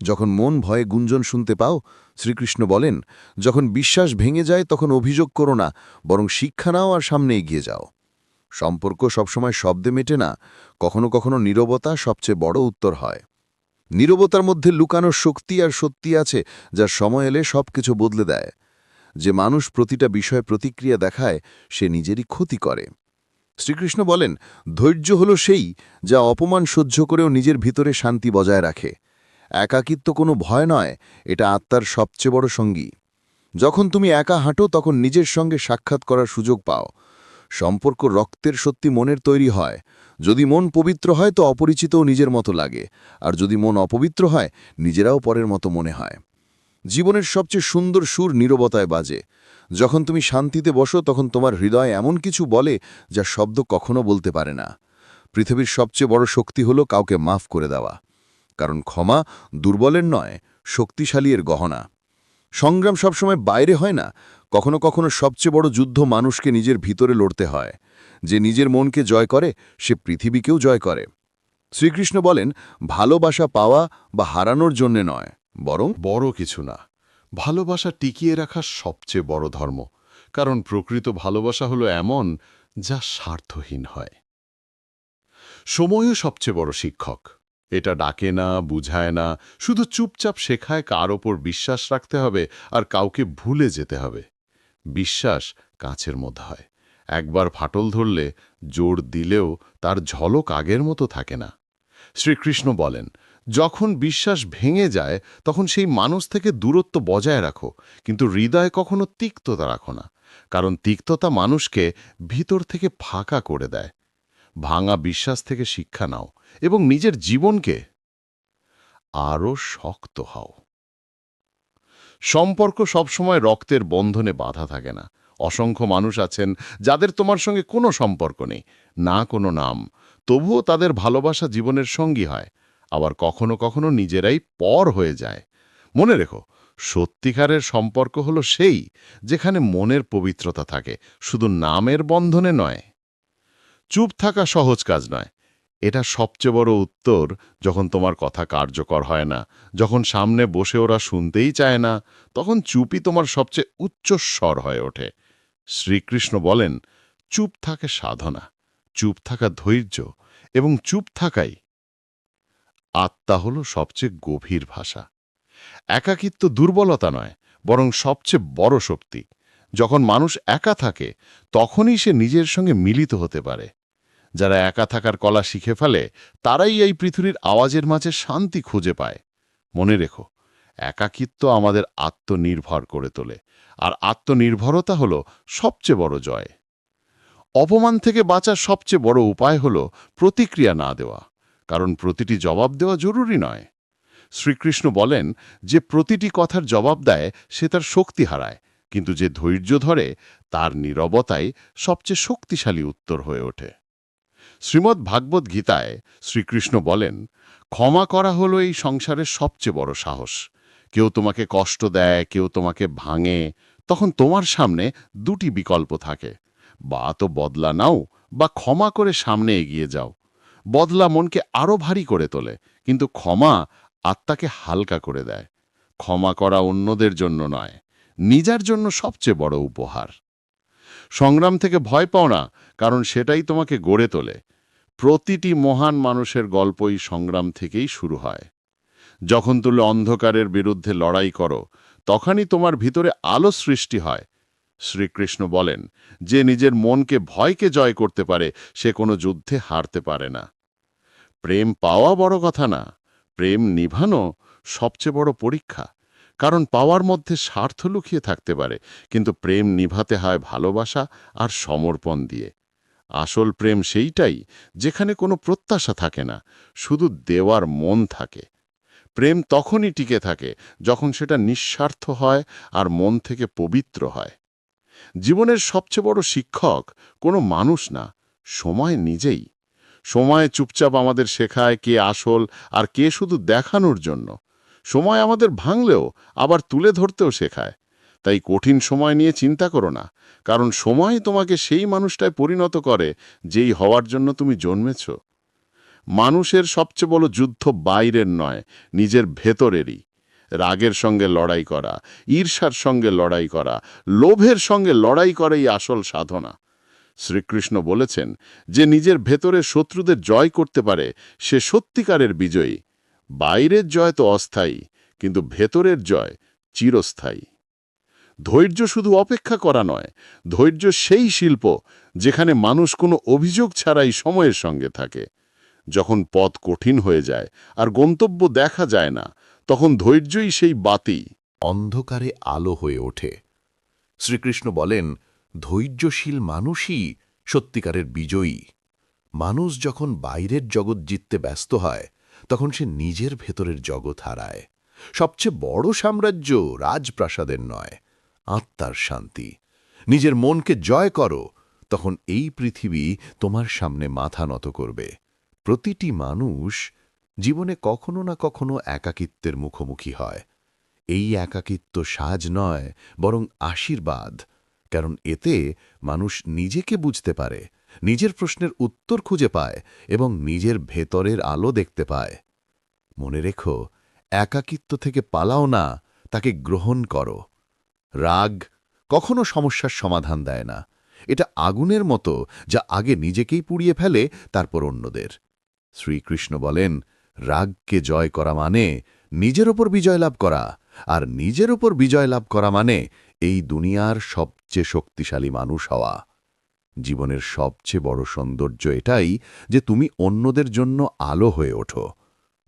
যখন মন ভয়ে গুঞ্জন শুনতে পাও, শ্রীকৃষ্ণ বলেন, যখন বিশ্বাস ভেঙে যায় তখন অভিযোগ করো না, বরং শিক্ষা নাও আর সামনে এগিয়ে যাও। সম্পর্ক সবসময় শব্দে মেটে না, কখনো কখনো নীরবতা সবচেয়ে বড় উত্তর হয়। নীরবতার মধ্যে লুকানো শক্তি আর সত্যি আছে, যা সময় এলে সবকিছু বদলে দেয়। যে মানুষ প্রতিটা বিষয়ে প্রতিক্রিয়া দেখায় সে নিজেরই ক্ষতি করে। শ্রীকৃষ্ণ বলেন, ধৈর্য হল সেই যা অপমান সহ্য করেও নিজের ভিতরে শান্তি বজায় রাখে। একাকিত্ব কোনো ভয় নয়, এটা আত্মার সবচেয়ে বড় সঙ্গী। যখন তুমি একা হাঁটো তখন নিজের সঙ্গে সাক্ষাৎ করার সুযোগ পাও। সম্পর্ক রক্তের সত্যি মনের তৈরি হয়। যদি মন পবিত্র হয় তো অপরিচিতও নিজের মতো লাগে, আর যদি মন অপবিত্র হয় নিজেরাও পরের মতো মনে হয়। জীবনের সবচেয়ে সুন্দর সুর নীরবতায় বাজে। যখন তুমি শান্তিতে বসো তখন তোমার হৃদয় এমন কিছু বলে যা শব্দ কখনো বলতে পারে না। পৃথিবীর সবচেয়ে বড় শক্তি হলো কাউকে মাফ করে দেওয়া। কারণ ক্ষমা দুর্বলের নয়, শক্তিশালীর গহনা। সংগ্রাম সবসময় বাইরে হয় না, কখনো কখনো সবচেয়ে বড় যুদ্ধ মানুষকে নিজের ভিতরে লড়তে হয়। যে নিজের মনকে জয় করে সে পৃথিবীকেও জয় করে। শ্রীকৃষ্ণ বলেন, ভালোবাসা পাওয়া বা হারানোর জন্যে নয়, বরং বড় কিছু না, ভালোবাসা টিকিয়ে রাখা সবচেয়ে বড় ধর্ম। কারণ প্রকৃত ভালোবাসা হলো এমন যা স্বার্থহীন হয়। সময়ও সবচেয়ে বড় শিক্ষক। এটা ডাকে না, বুঝায় না, শুধু চুপচাপ শেখায় কার ওপর বিশ্বাস রাখতে হবে আর কাউকে ভুলে যেতে হবে। বিশ্বাস কাঁচের মধ্যে হয়, একবার ফাটল ধরলে জোর দিলেও তার ঝলক আগের মতো থাকে না। শ্রীকৃষ্ণ বলেন, যখন বিশ্বাস ভেঙে যায় তখন সেই মানুষ থেকে দূরত্ব বজায় রাখো, কিন্তু হৃদয়ে কখনো তিক্ততা রাখো না। কারণ তিক্ততা মানুষকে ভিতর থেকে ফাঁকা করে দেয়। ভাঙা বিশ্বাস থেকে শিক্ষা নাও এবং নিজের জীবনকে আরও শক্ত হও। সম্পর্ক সবসময় রক্তের বন্ধনে বাঁধা থাকে না। অসংখ্য মানুষ আছেন যাদের তোমার সঙ্গে কোনো সম্পর্ক নেই, না কোনো নাম, তবুও তাদের ভালোবাসা জীবনের সঙ্গী হয়। আবার কখনো কখনো নিজেরাই পর হয়ে যায়। মনে রেখো, সত্যিকারের সম্পর্ক হলো সেই যেখানে মনের পবিত্রতা থাকে, শুধু নামের বন্ধনে নয়। চুপ থাকা সহজ কাজ নয়। এটা সবচেয়ে বড় উত্তর যখন তোমার কথা কার্যকর হয় না, যখন সামনে বসে ওরা শুনতেই চায় না, তখন চুপই তোমার সবচেয়ে উচ্চ স্বর হয়ে ওঠে। শ্রীকৃষ্ণ বলেন, চুপ থাকে সাধনা, চুপ থাকা ধৈর্য, এবং চুপ থাকাই আত্মা হল সবচেয়ে গভীর ভাষা। একাকিত্ব দুর্বলতা নয়, বরং সবচেয়ে বড় শক্তি। যখন মানুষ একা থাকে তখনই সে নিজের সঙ্গে মিলিত হতে পারে। যারা একা থাকার কলা শিখে ফেলে তারাই এই পৃথিবীর আওয়াজের মাঝে শান্তি খুঁজে পায়। মনে রেখো, একাকিত্ব আমাদের আত্মনির্ভর করে তোলে, আর আত্মনির্ভরতা হল সবচেয়ে বড় জয়। অপমান থেকে বাঁচার সবচেয়ে বড় উপায় হল প্রতিক্রিয়া না দেওয়া, কারণ প্রতিটি জবাব দেওয়া জরুরি নয়। শ্রীকৃষ্ণ বলেন, যে প্রতিটি কথার জবাব দেয় সে তার শক্তি হারায়, কিন্তু যে ধৈর্য ধরে তার নীরবতাই সবচেয়ে শক্তিশালী উত্তর হয়ে ওঠে। শ্রীমদ্ ভাগবত গীতায় শ্রীকৃষ্ণ বলেন, ক্ষমা করা হলো এই সংসারের সবচেয়ে বড় সাহস। কেউ তোমাকে কষ্ট দেয়, কেউ তোমাকে ভাঙে, তখন তোমার সামনে দুটি বিকল্প থাকে। বা তো বদলা নাও, বা ক্ষমা করে সামনে এগিয়ে যাও। বদলা মনকে আরও ভারী করে তোলে, কিন্তু ক্ষমা আত্মাকে হালকা করে দেয়। ক্ষমা করা অন্যদের জন্য নয়, নিজের জন্য সবচেয়ে বড় উপহার। সংগ্রাম থেকে ভয় পাও না, কারণ সেটাই তোমাকে গড়ে তোলে। প্রতিটি মহান মানুষের গল্পই সংগ্রাম থেকেই শুরু হয়। যখন তুমি অন্ধকারের বিরুদ্ধে লড়াই করো তখনই তোমার ভিতরে আলো সৃষ্টি হয়। শ্রীকৃষ্ণ বলেন, যে নিজের মনকে ভয়কে জয় করতে পারে সে কোনো যুদ্ধে হারতে পারে না। প্রেম পাওয়া বড় কথা না, প্রেম নিভানো সবচেয়ে বড় পরীক্ষা। কারণ পাওয়ার মধ্যে স্বার্থ লুকিয়ে থাকতে পারে, কিন্তু প্রেম নিভাতে হয় ভালোবাসা আর সমর্পণ দিয়ে। আসল প্রেম সেইটাই যেখানে কোনো প্রত্যাশা থাকে না, শুধু দেওয়ার মন থাকে। প্রেম তখনই টিকে থাকে যখন সেটা নিঃস্বার্থ হয় আর মন থেকে পবিত্র হয়। জীবনের সবচেয়ে বড় শিক্ষক কোনো মানুষ না, সময় নিজেই। সময় চুপচাপ আমাদের শেখায় কে আসল আর কে শুধু দেখানোর জন্য। সময় আমাদের ভাঙলেও আবার তুলে ধরতেও শেখায়। তাই কঠিন সময় নিয়ে চিন্তা করো না, কারণ সময় তোমাকে সেই মানুষটায় পরিণত করে যেই হওয়ার জন্য তুমি জন্মেছ। মানুষের সবচেয়ে বড় যুদ্ধ বাইরের নয়, নিজের ভেতরেরই। রাগের সঙ্গে লড়াই করা, ঈর্ষার সঙ্গে লড়াই করা, লোভের সঙ্গে লড়াই করাই আসল সাধনা। শ্রীকৃষ্ণ বলেছেন, যে নিজের ভেতরে শত্রুদের জয় করতে পারে সে সত্যিকারের বিজয়ী। বাইরের জয় তো অস্থায়ী, কিন্তু ভেতরের জয় চিরস্থায়ী। ধৈর্য শুধু অপেক্ষা করা নয়, ধৈর্য সেই শিল্প যেখানে মানুষ কোনো অভিযোগ ছাড়াই সময়ের সঙ্গে থাকে। যখন পথ কঠিন হয়ে যায় আর গন্তব্য দেখা যায় না, তখন ধৈর্যই সেই বাতি। অন্ধকারে আলো হয়ে ওঠে। শ্রীকৃষ্ণ বলেন, ধৈর্যশীল মানুষই সত্যিকারের বিজয়ী। মানুষ যখন বাইরের জগৎ জিততে ব্যস্ত হয়, তখন সে নিজের ভেতরের জগৎ হারায়। সবচেয়ে বড় সাম্রাজ্য রাজপ্রাসাদের নয়, আত্মার শান্তি। নিজের মনকে জয় করো, তখন এই পৃথিবী তোমার সামনে মাথা নত করবে। প্রতিটি মানুষ জীবনে কখনো না কখনো একাকিত্বের মুখোমুখি হয়। এই একাকিত্ব সাজ নয়, বরং আশীর্বাদ। কারণ এতে মানুষ নিজেকে বুঝতে পারে, নিজের প্রশ্নের উত্তর খুঁজে পায় এবং নিজের ভেতরের আলো দেখতে পায়। মনে রেখো, একাকিত্ব থেকে পালাও না, তাকে গ্রহণ করো। রাগ কখনো সমস্যার সমাধান দেয় না। এটা আগুনের মতো, যা আগে নিজেকেই পুড়িয়ে ফেলে, তারপর অন্যদের। শ্রীকৃষ্ণ বলেন, রাগকে জয় করা মানে নিজের ওপর বিজয় লাভ করা, আর নিজের ওপর বিজয় লাভ করা মানে এই দুনিয়ার সবচেয়ে শক্তিশালী মানুষ হওয়া। জীবনের সবচেয়ে বড় সৌন্দর্য এটাই যে তুমি অন্যদের জন্য আলো হয়ে ওঠো।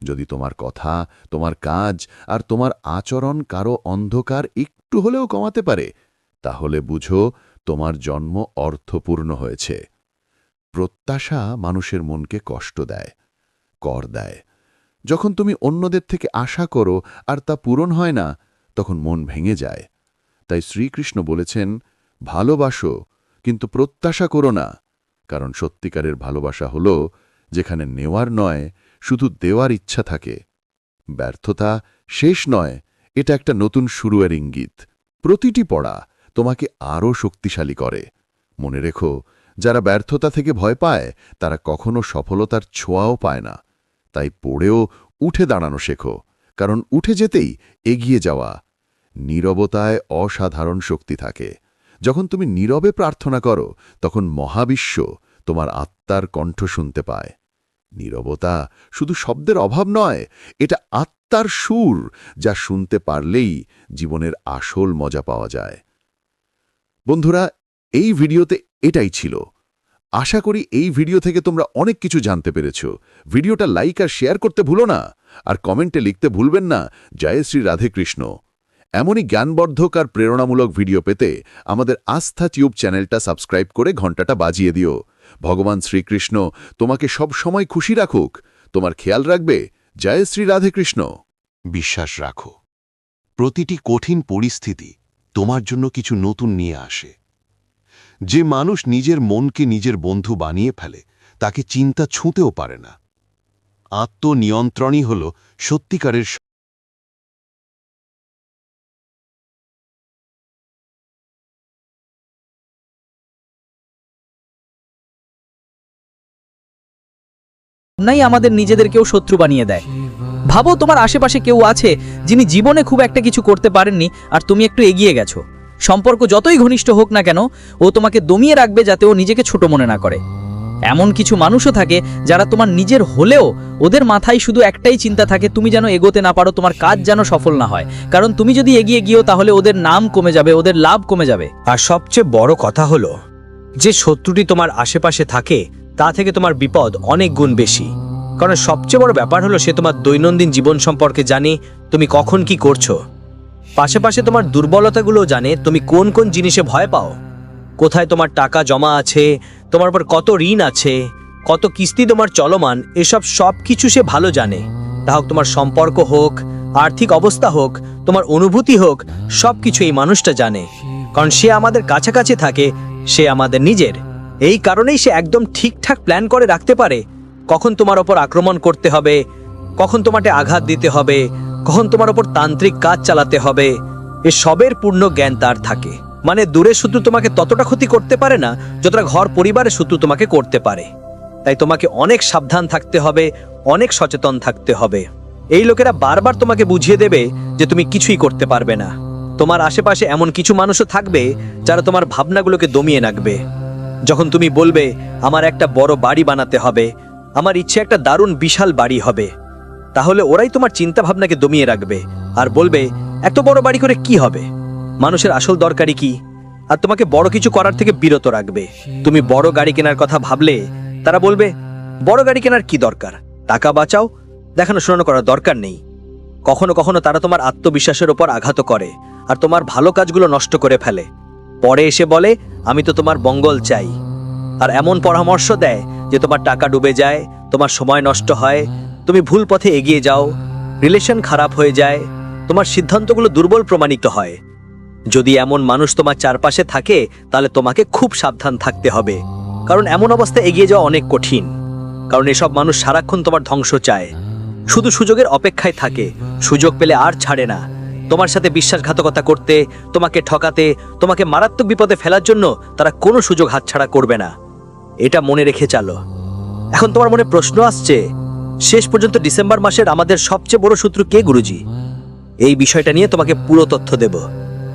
যদি তোমার কথা, তোমার কাজ আর তোমার আচরণ কারো অন্ধকার একটু হলেও কমাতে পারে, তাহলে বুঝো তোমার জন্ম অর্থপূর্ণ হয়েছে। প্রত্যাশা মানুষের মনকে কষ্ট দেয়, কর দেয়। যখন তুমি অন্যদের থেকে আশা করো আর তা পূরণ হয় না, তখন মন ভেঙে যায়। তাই শ্রীকৃষ্ণ বলেছেন, ভালোবাসো, কিন্তু প্রত্যাশা করো না। কারণ সত্যিকারের ভালোবাসা হল যেখানে নেওয়ার নয়, শুধু দেওয়ার ইচ্ছা থাকে। ব্যর্থতা শেষ নয়, এটা একটা নতুন শুরুয়ের ইঙ্গিত। প্রতিটি পড়া তোমাকে আরও শক্তিশালী করে। মনে রেখো, যারা ব্যর্থতা থেকে ভয় পায় তারা কখনো সফলতার ছোঁয়াও পায় না। তাই পড়েও উঠে দাঁড়ানো শেখো, কারণ উঠে যেতেই এগিয়ে যাওয়া। নীরবতায় অসাধারণ শক্তি থাকে। যখন তুমি নীরবে প্রার্থনা করো, তখন মহাবিশ্ব তোমার আত্মার কণ্ঠ শুনতে পায়। নীরবতা শুধু শব্দের অভাব নয়, এটা আত্মার সুর, যা শুনতে পারলেই জীবনের আসল মজা পাওয়া যায়। বন্ধুরা, এই ভিডিওতে এটাই ছিল। আশা করি এই ভিডিও থেকে তোমরা অনেক কিছু জানতে পেরেছ। ভিডিওটা লাইক আর শেয়ার করতে ভুলো না, আর কমেন্টে লিখতে ভুলবেন না, জয় শ্রী রাধে কৃষ্ণ। এমনই জ্ঞানবর্ধক আর প্রেরণামূলক ভিডিও পেতে আমাদের আস্থা টিউব চ্যানেলটা সাবস্ক্রাইব করে ঘন্টাটা বাজিয়ে দিও। ভগবান শ্রীকৃষ্ণ তোমাকে সব সময় খুশি রাখুক। তোমার খেয়াল রাখবে। জয় শ্রী রাধে কৃষ্ণ। বিশ্বাস রাখো, প্রতিটি কঠিন পরিস্থিতি তোমার জন্য কিছু নতুন নিয়ে আসে। যে মানুষ নিজের মনকে নিজের বন্ধু বানিয়ে ফেলে, তাকে চিন্তা ছুঁতেও পারে না। আত্মনিয়ন্ত্রণই হল সত্যিকারের নাই আমাদের নিজেদেরকেও শত্রু বানিয়ে দেয়। ভাবো, তোমার আশেপাশে কেউ আছে যিনি জীবনে খুব একটা কিছু করতে পারেননি, আর তুমি একটু এগিয়ে গেছো। সম্পর্ক যতই ঘনিষ্ঠ হোক না কেন, ও তোমাকে দমিয়ে রাখবে যাতে ও নিজেকে ছোট মনে না করে। এমন কিছু মানুষও থাকে যারা তোমার নিজের হলেও ওদের মাথায় শুধু একটাই চিন্তা থাকে, তুমি যেন এগোতে না পারো, তোমার কাজ যেন সফল না হয়। কারণ তুমি যদি এগিয়ে গিয়েও তাহলে ওদের নাম কমে যাবে, ওদের লাভ কমে যাবে। আর সবচেয়ে বড় কথা হলো, যে শত্রুটি তোমার আশেপাশে থাকে তা থেকে তোমার বিপদ অনেক গুণ বেশি। কারণ সবচেয়ে বড় ব্যাপার হলো সে তোমার দৈনন্দিন জীবন সম্পর্কে জানে, তুমি কখন কি করছো। পাশে তোমার দুর্বলতাগুলো জানে, তুমি কোন কোন জিনিসে ভয় পাও, কোথায় তোমার টাকা জমা আছে, তোমার উপর কত ঋণ আছে, কত কিস্তি তোমার চলমান, এসব সব কিছু সে ভালো জানে। তা হোক তোমার সম্পর্ক হোক, আর্থিক অবস্থা হোক, তোমার অনুভূতি হোক, সব কিছু এই মানুষটা জানে। কারণ সে আমাদের কাছাকাছি থাকে, সে আমাদের নিজের। এই কারণেই সে একদম ঠিকঠাক প্ল্যান করে রাখতে পারে কখন তোমার ওপর আক্রমণ করতে হবে, কখন তোমাকে আঘাত দিতে হবে, কখন তোমার ওপর তান্ত্রিক কাজ চালাতে হবে। এ সবের পূর্ণ জ্ঞান তার থাকে। মানে দূরের শত্রু তোমাকে ততটা ক্ষতি করতে পারে না যতটা ঘর পরিবারের শত্রু তোমাকে করতে পারে। তাই তোমাকে অনেক সাবধান থাকতে হবে, অনেক সচেতন থাকতে হবে। এই লোকেরা বারবার তোমাকে বুঝিয়ে দেবে যে তুমি কিছুই করতে পারবে না। তোমার আশেপাশে এমন কিছু মানুষও থাকবে যারা তোমার ভাবনাগুলোকে দমিয়ে রাখবে। যখন তুমি বলবে আমার একটা বড় বাড়ি বানাতে হবে, আমার ইচ্ছে একটা দারুণ বিশাল বাড়ি হবে, তাহলে ওরাই তোমার চিন্তা ভাবনাকে দমিয়ে রাখবে আর বলবে এত বড় বাড়ি করে কি হবে, মানুষের আসল দরকারই কি, আর তোমাকে বড় কিছু করার থেকে বিরত রাখবে। তুমি বড় গাড়ি কেনার কথা ভাবলে তারা বলবে বড় গাড়ি কেনার কি দরকার, টাকা বাঁচাও, দেখানো শোনানো করার দরকার নেই। কখনো কখনো তারা তোমার আত্মবিশ্বাসের উপর আঘাত করে আর তোমার ভালো কাজগুলো নষ্ট করে ফেলে। পরে এসে বলে আমি তো তোমার মঙ্গল চাই, আর এমন পরামর্শ দেয় যে তোমার টাকা ডুবে যায়, তোমার সময় নষ্ট হয়, তুমি ভুল পথে এগিয়ে যাও, রিলেশন খারাপ হয়ে যায়, তোমার সিদ্ধান্তগুলো দুর্বল প্রমাণিত হয়। যদি এমন মানুষ তোমার চারপাশে থাকে তাহলে তোমাকে খুব সাবধান থাকতে হবে। কারণ এমন অবস্থায় এগিয়ে যাওয়া অনেক কঠিন। কারণ এসব মানুষ সারাক্ষণ তোমার ধ্বংস চায়, শুধু সুযোগের অপেক্ষায় থাকে, সুযোগ পেলে আর ছাড়ে না। তোমার সাথে বিশ্বাসঘাতকতা করতে, তোমাকে ঠকাতে, তোমাকে মারাত্মক বিপদে ফেলার জন্য তারা কোনো সুযোগ হাতছাড়া করবে না। এটা মনে রেখে চালো। এখন তোমার মনে প্রশ্ন আসছে, শেষ পর্যন্ত ডিসেম্বর মাসের আমাদের সবচেয়ে বড় শত্রু কে গুরুজি? এই বিষয়টা নিয়ে তোমাকে পুরো তথ্য দেব।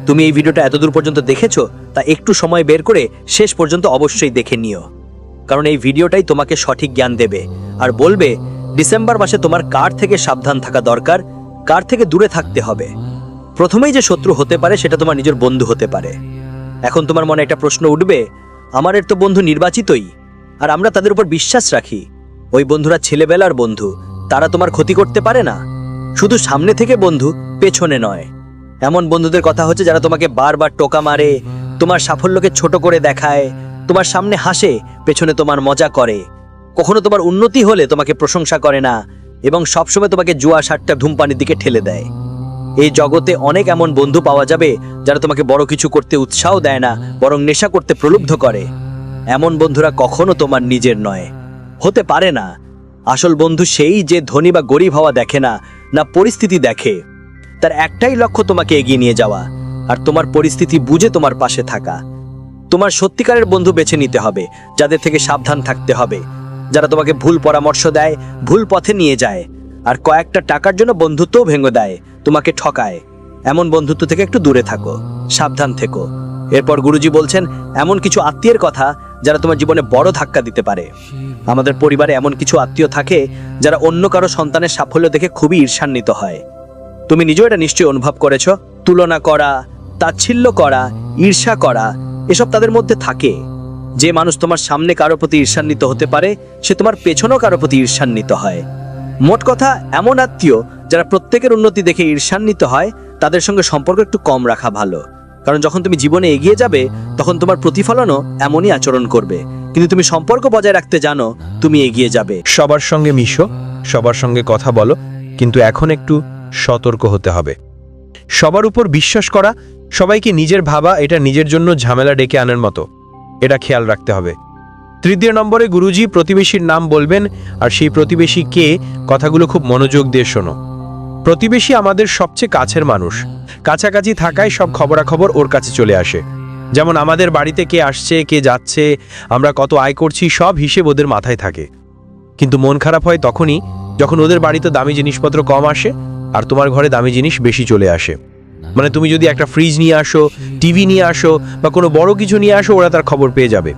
তুমি এই ভিডিওটা এতদূর পর্যন্ত দেখেছো, তা একটু সময় বের করে শেষ পর্যন্ত অবশ্যই দেখে নিও। কারণ এই ভিডিওটাই তোমাকে সঠিক জ্ঞান দেবে আর বলবে ডিসেম্বর মাসে তোমার কার থেকে সাবধান থাকা দরকার, কার থেকে দূরে থাকতে হবে। প্রথমেই যে শত্রু হতে পারে সেটা তোমার নিজের বন্ধু হতে পারে। এখন তোমার মনে একটা প্রশ্ন উঠবে, আমাদের তো বন্ধু নির্বাচিতই, আর আমরা তাদের উপর বিশ্বাস রাখি। ওই বন্ধুরা ছেলেবেলার বন্ধু, তারা তোমার ক্ষতি করতে পারে না। শুধু সামনে থেকে বন্ধু, পেছনে নয়। এমন বন্ধুদের কথা হচ্ছে যারা তোমাকে বারবার টোকা মারে, তোমার সাফল্যকে ছোট করে দেখায়, তোমার সামনে হাসে, পেছনে তোমার মজা করে, কখনো তোমার উন্নতি হলে তোমাকে প্রশংসা করে না, এবং সবসময় তোমাকে জুয়া সাট্টা ধূমপানের দিকে ঠেলে দেয়। এই জগতে অনেক এমন বন্ধু পাওয়া যাবে যারা তোমাকে বড় কিছু করতে উৎসাহ দেয় না, বরং নেশা করতে প্রলুব্ধ করে। এমন বন্ধুরা কখনো তোমার নিজের নয়, হতে পারে না। আসল বন্ধু সেই যে ধনী বা গরিব হওয়া দেখে না, না পরিস্থিতি দেখে। তার একটাই লক্ষ্য তোমাকে এগিয়ে নিয়ে যাওয়া, আর তোমার পরিস্থিতি বুঝে তোমার পাশে থাকা। তোমার সত্যিকারের বন্ধু বেছে নিতে হবে, যাদের থেকে সাবধান থাকতে হবে, যারা তোমাকে ভুল পরামর্শ দেয়, ভুল পথে নিয়ে যায়, আর কয়েকটা টাকার জন্য বন্ধুত্বও ভেঙে দেয়, তোমাকে ঠকায়। এমন বন্ধুত্ব থেকে একটু দূরে থাকো, সাবধান থেকো। এরপর গুরুজি বলছেন এমন কিছু আত্মীয়ের কথা যারা তোমার জীবনে বড় ধাক্কা দিতে পারে। আমাদের পরিবারে এমন কিছু আত্মীয় থাকে যারা অন্য কারো সন্তানের সাফল্য দেখে খুবই ঈর্ষান্বিত হয়। তুমি নিজেও এটা নিশ্চয়ই অনুভব করেছো। তুলনা করা, তাচ্ছিল্য করা, ঈর্ষা করা, এসব তাদের মধ্যে থাকে। যে মানুষ তোমার সামনে কারো প্রতি ঈর্ষান্বিত হতে পারে, সে তোমার পেছনেও কারো প্রতি ঈর্ষান্বিত হয়। মোট কথা, এমন আত্মীয় যারা প্রত্যেকের উন্নতি দেখে ঈর্ষান্বিত হয়, তাদের সঙ্গে সম্পর্ক একটু কম রাখা ভালো। কারণ যখন তুমি জীবনে এগিয়ে যাবে তখন তোমার প্রতিফলনও এমনই আচরণ করবে। কিন্তু তুমি সম্পর্ক বজায় রাখতে জানো, তুমি এগিয়ে যাবে। সবার সঙ্গে মিশো, সবার সঙ্গে কথা বলো, কিন্তু এখন একটু সতর্ক হতে হবে। সবার উপর বিশ্বাস করা, সবাইকে নিজের ভাবা, এটা নিজের জন্য ঝামেলা ডেকে আনার মতো, এটা খেয়াল রাখতে হবে। তৃতীয় নম্বরে গুরুজি প্রতিবেশীর নাম বলবেন, আর সেই প্রতিবেশী কে, কথাগুলো খুব মনোযোগ দিয়ে শোনো। প্রতিবেশী আমাদের সবচেয়ে কাছের মানুষ, কাছাকাছি থাকায় সব খবরাখবর ওর কাছে চলে আসে। যেমন আমাদের বাড়িতে কে আসছে, কে যাচ্ছে, আমরা কত আয় করছি, সব হিসেব ওদের মাথায় থাকে। কিন্তু মন খারাপ হয় তখনই যখন ওদের বাড়িতে দামি জিনিসপত্র কম আসে আর তোমার ঘরে দামি জিনিস বেশি চলে আসে। মানে তুমি যদি একটা ফ্রিজ নিয়ে আসো, টিভি নিয়ে আসো, বা কোনো বড় কিছু নিয়ে আসো, ওরা তার খবর পেয়ে যাবে।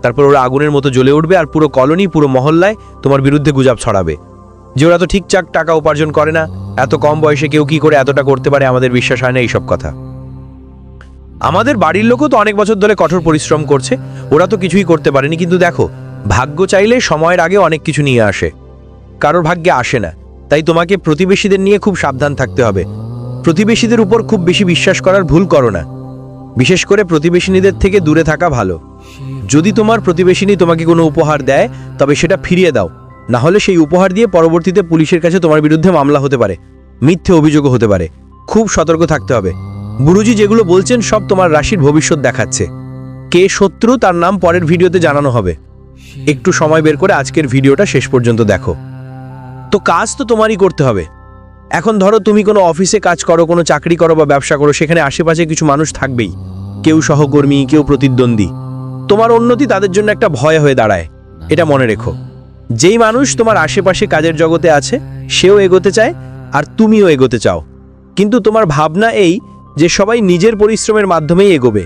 তারপর ওরা আগুনের মতো জ্বলে উঠবে আর পুরো কলোনি, পুরো মহল্লায় তোমার বিরুদ্ধে গুজব ছড়াবে যে ওরা তো ঠিকঠাক টাকা উপার্জন করে না, এত কম বয়সে কেউ কি করে এতটা করতে পারে, আমাদের বিশ্বাস হয় না এইসব কথা। আমাদের বাড়ির লোকও তো অনেক বছর ধরে কঠোর পরিশ্রম করছে, ওরা তো কিছুই করতে পারেনি। কিন্তু দেখো, ভাগ্য চাইলে সময়ের আগে অনেক কিছু নিয়ে আসে, কারোর ভাগ্যে আসে না। তাই তোমাকে প্রতিবেশীদের নিয়ে খুব সাবধান থাকতে হবে। প্রতিবেশীদের উপর খুব বেশি বিশ্বাস করার ভুল করো না, বিশেষ করে প্রতিবেশিনীদের থেকে দূরে থাকা ভালো। যদি তোমার প্রতিবেশিনী তোমাকে কোনো উপহার দেয় তবে সেটা ফিরিয়ে দাও, না হলে সেই উপহার দিয়ে পরবর্তীতে পুলিশের কাছে তোমার বিরুদ্ধে মামলা হতে পারে, মিথ্যে অভিযোগও হতে পারে। খুব সতর্ক থাকতে হবে। গুরুজি যেগুলো বলছেন সব তোমার রাশির ভবিষ্যৎ দেখাচ্ছে। কে শত্রু তার নাম পরের ভিডিওতে জানানো হবে। একটু সময় বের করে আজকের ভিডিওটা শেষ পর্যন্ত দেখো। তো কাজ তো তোমারই করতে হবে। এখন ধরো তুমি কোনো অফিসে কাজ করো, কোনো চাকরি করো বা ব্যবসা করো, সেখানে আশেপাশে কিছু মানুষ থাকবেই, কেউ সহকর্মী, কেউ প্রতিদ্বন্দ্বী। তোমার উন্নতি তাদের জন্য একটা ভয় হয়ে দাঁড়ায়, এটা মনে রেখো। যেই মানুষ তোমার আশেপাশে কাজের জগতে আছে সেও এগোতে চায় আর তুমিও এগোতে চাও, কিন্তু তোমার ভাবনা এই যে সবাই নিজের পরিশ্রমের মাধ্যমেই এগোবে।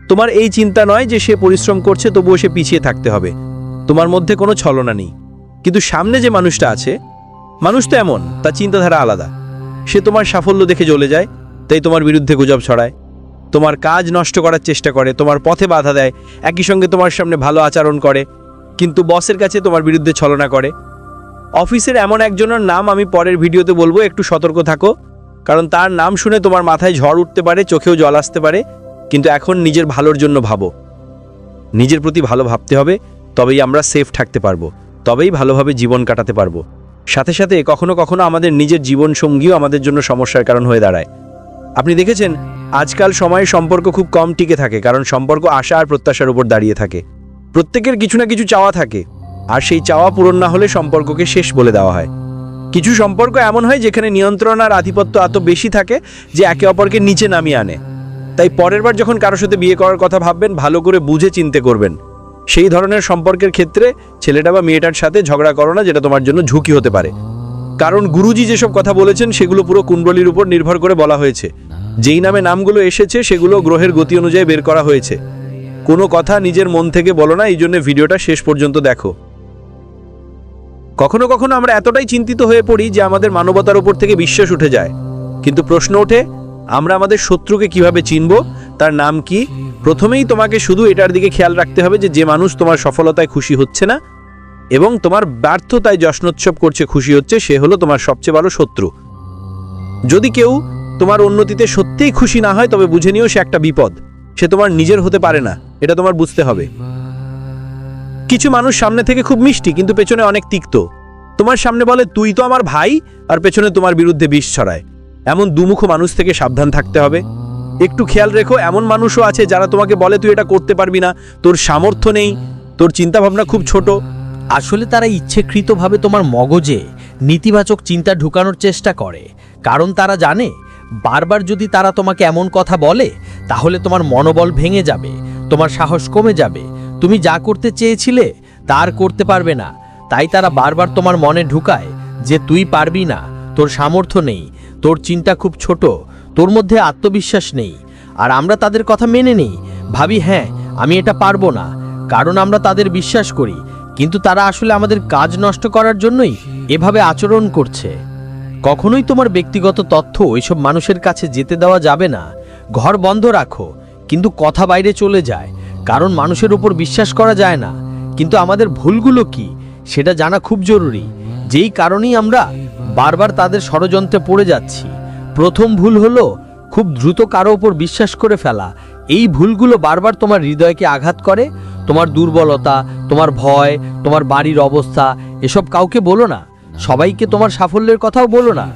তোমার এই চিন্তা নয় যে সে পরিশ্রম করছে তবুও সে পিছিয়ে থাকতে হবে। তোমার মধ্যে কোনো ছলনা নেই। কিন্তু সামনে যে মানুষটা আছে, মানুষ তো এমন, তার চিন্তাধারা আলাদা। সে তোমার সাফল্য দেখে জ্বলে যায়, তাই তোমার বিরুদ্ধে গুজব ছড়ায়, তোমার কাজ নষ্ট করার চেষ্টা করে, তোমার পথে বাধা দেয়, একই সঙ্গে তোমার সামনে ভালো আচরণ করে, কিন্তু বসের কাছে তোমার বিরুদ্ধে ছলনা করে। অফিসের এমন একজনের নাম আমি পরের ভিডিওতে বলবো, একটু সতর্ক থাকো, কারণ তার নাম শুনে তোমার মাথায় ঝড় উঠতে পারে, চোখেও জল আসতে পারে। কিন্তু এখন নিজের ভালোর জন্য ভাবো, নিজের প্রতি ভালো ভাবতে হবে, তবেই আমরা সেফ থাকতে পারবো, তবেই ভালোভাবে জীবন কাটাতে পারবো। সাথে সাথে কখনো কখনো আমাদের নিজের জীবন সঙ্গীও আমাদের জন্য সমস্যার কারণ হয়ে দাঁড়ায়। আপনি দেখেছেন আজকাল সময়ে সম্পর্ক খুব কম টিকে থাকে, কারণ সম্পর্ক আশা আর প্রত্যাশার উপর দাঁড়িয়ে থাকে। প্রত্যেকের কিছু না কিছু চাওয়া থাকে, আর সেই চাওয়া পূরণ না হলে সম্পর্ককে শেষ বলে দেওয়া হয়। কিছু সম্পর্ক এমন হয় যেখানে নিয়ন্ত্রণ আর আধিপত্য এত বেশি থাকে যে একে অপরকে নিচে নামিয়ে আনে। তাই পরের বার যখন কারোর সাথে বিয়ে করার কথা ভাববেন, ভালো করে বুঝে চিন্তে করবেন। সেই ধরনের সম্পর্কের ক্ষেত্রে ছেলেটা বা মেয়েটার সাথে ঝগড়া করো না, যেটা তোমার জন্য ঝুঁকি হতে পারে। কারণ গুরুজি যেসব কথা বলেছেন সেগুলো পুরো কুণ্ডলীর উপর নির্ভর করে বলা হয়েছে। যেই নামে নামগুলো এসেছে সেগুলো গ্রহের গতি অনুযায়ী বের করা হয়েছে। কোনো কথা নিজের মন থেকে বলো না, এই জন্য ভিডিওটা শেষ পর্যন্ত দেখো। কখনো কখনো আমরা এতটাই চিন্তিত হয়ে পড়ি যে আমাদের মানবতার উপর থেকে বিশ্বাস উঠে যায়। কিন্তু প্রশ্ন ওঠে, আমরা আমাদের শত্রুকে কিভাবে চিনব, তার নাম কি? প্রথমেই তোমাকে শুধু এটার দিকে খেয়াল রাখতে হবে যে মানুষ তোমার সফলতায় খুশি হচ্ছে না এবং তোমার ব্যর্থতায় জশ্নোৎসব করছে, খুশি হচ্ছে, সে হলো তোমার সবচেয়ে বড় শত্রু। যদি কেউ তোমার উন্নতিতে সত্যিই খুশি না হয় তবে বুঝে নিও সে একটা বিপদ, সে তোমার নিজের হতে পারে না, এটা তোমার বুঝতে হবে। কিছু মানুষ সামনে থেকে খুব মিষ্টি কিন্তু পেছনে অনেক তিক্ত। তোমার সামনে বলে তুই তো আমার ভাই, আর পেছনে তোমার বিরুদ্ধে বিষ ছড়ায়। এমন দুমুখ মানুষ থেকে সাবধান থাকতে হবে। একটু খেয়াল রেখো, এমন মানুষও আছে যারা তোমাকে বলে তুই এটা করতে পারবি না, তোর সামর্থ্য নেই, তোর চিন্তাভাবনা খুব ছোট। আসলে তারা ইচ্ছেকৃতভাবে তোমার মগজে নেতিবাচক চিন্তা ঢুকানোর চেষ্টা করে, কারণ তারা জানে বারবার যদি তারা তোমাকে এমন কথা বলে তাহলে তোমার মনোবল ভেঙে যাবে, তোমার সাহস কমে যাবে, তুমি যা করতে চেয়েছিলে তার করতে পারবে না। তাই তারা বারবার তোমার মনে ঢুকায় যে তুই পারবি না, তোর সামর্থ্য নেই, তোর চিন্তা খুব ছোট, তোর মধ্যে আত্মবিশ্বাস নেই। আর আমরা তাদের কথা মেনে নেই, ভাবি হ্যাঁ আমি এটা পারবো না, কারণ আমরা তাদের বিশ্বাস করি। কিন্তু তারা আসলে আমাদের কাজ নষ্ট করার জন্যই এভাবে আচরণ করছে। কখনোই তোমার ব্যক্তিগত তথ্য ওইসব মানুষের কাছে যেতে দেওয়া যাবে না। ঘর বন্ধ রাখো, কিন্তু কথা বাইরে চলে যায়, কারণ মানুষের উপর বিশ্বাস করা যায় না। কিন্তু আমাদের ভুলগুলো কি সেটা জানা খুব জরুরি, যেই কারণেই আমরা বারবার তাদের ষড়যন্ত্রে পড়ে যাচ্ছি। প্রথম ভুল হলো খুব দ্রুত কারো ওপর বিশ্বাস করে ফেলা। এই ভুলগুলো বারবার তোমার হৃদয়কে আঘাত করে। তোমার দুর্বলতা, তোমার ভয়, তোমার বাড়ির অবস্থা এসব কাউকে বলো না, সবাইকে তোমার সাফল্যের কথাও বলো না।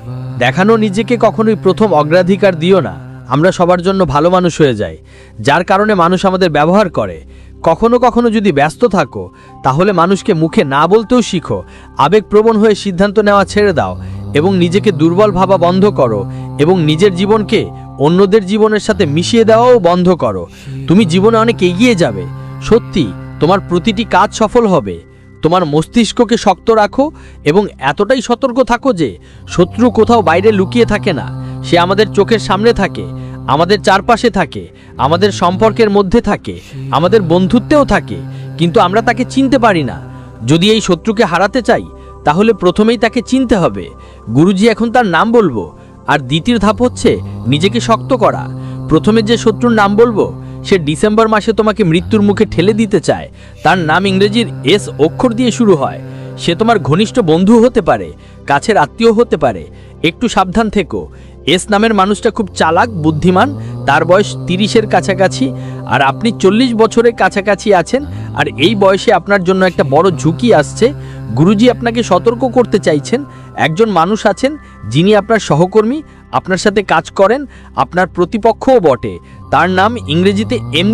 দেখানো নিজেকে কখনোই প্রথম অগ্রাধিকার দিও না। আমরা সবার জন্য ভালো মানুষ হয়ে যাই, যার কারণে মানুষ আমাদের ব্যবহার করে। কখনো কখনো যদি ব্যস্ত থাকো তাহলে মানুষকে মুখে না বলতেও শিখো। আবেগপ্রবণ হয়ে সিদ্ধান্ত নেওয়া ছেড়ে দাও এবং নিজেকে দুর্বল ভাবা বন্ধ করো, এবং নিজের জীবনকে অন্যদের জীবনের সাথে মিশিয়ে দেওয়াও বন্ধ করো। তুমি জীবনে অনেক এগিয়ে যাবে, সত্যি তোমার প্রতিটি কাজ সফল হবে। তোমার মস্তিষ্ককে শক্ত রাখো এবং এতটাই সতর্ক থাকো যে শত্রু কোথাও বাইরে লুকিয়ে থাকে না, সে আমাদের চোখের সামনে থাকে, আমাদের চারপাশে থাকে, আমাদের সম্পর্কের মধ্যে থাকে, আমাদের বন্ধুত্বেও থাকে। কিন্তু আমরা তাকে চিনতে পারি না। যদি এই শত্রুকে হারাতে চাই তাহলে প্রথমেই তাকে চিনতে হবে। গুরুজি এখন তার নাম বলবো, আর দ্বিতীয় ধাপ হচ্ছে নিজেকে শক্ত করা। প্রথমে যে শত্রুর নাম বলবো সে ডিসেম্বর মাসে তোমাকে মৃত্যুর মুখে ঠেলে দিতে চায়। তার নাম ইংরেজির এস অক্ষর দিয়ে শুরু হয়। সে তোমার ঘনিষ্ঠ বন্ধু হতে পারে, কাছের আত্মীয় হতে পারে। একটু সাবধান থেকো। এস নামের মানুষটা খুব চালাক, বুদ্ধিমান। তার বয়স 30-এর কাছাকাছি, আর আপনি 40 বছরের কাছাকাছি আছেন। আর এই বয়সে আপনার জন্য একটা বড় ঝুঁকি আসছে। গুরুজি আপনাকে সতর্ক করতে চাইছেন। একজন মানুষ আছেন যিনি আপনার সহকর্মী, আপনার সাথে কাজ করেন, আপনার প্রতিপক্ষও বটে। তার নাম ইংরেজিতে এম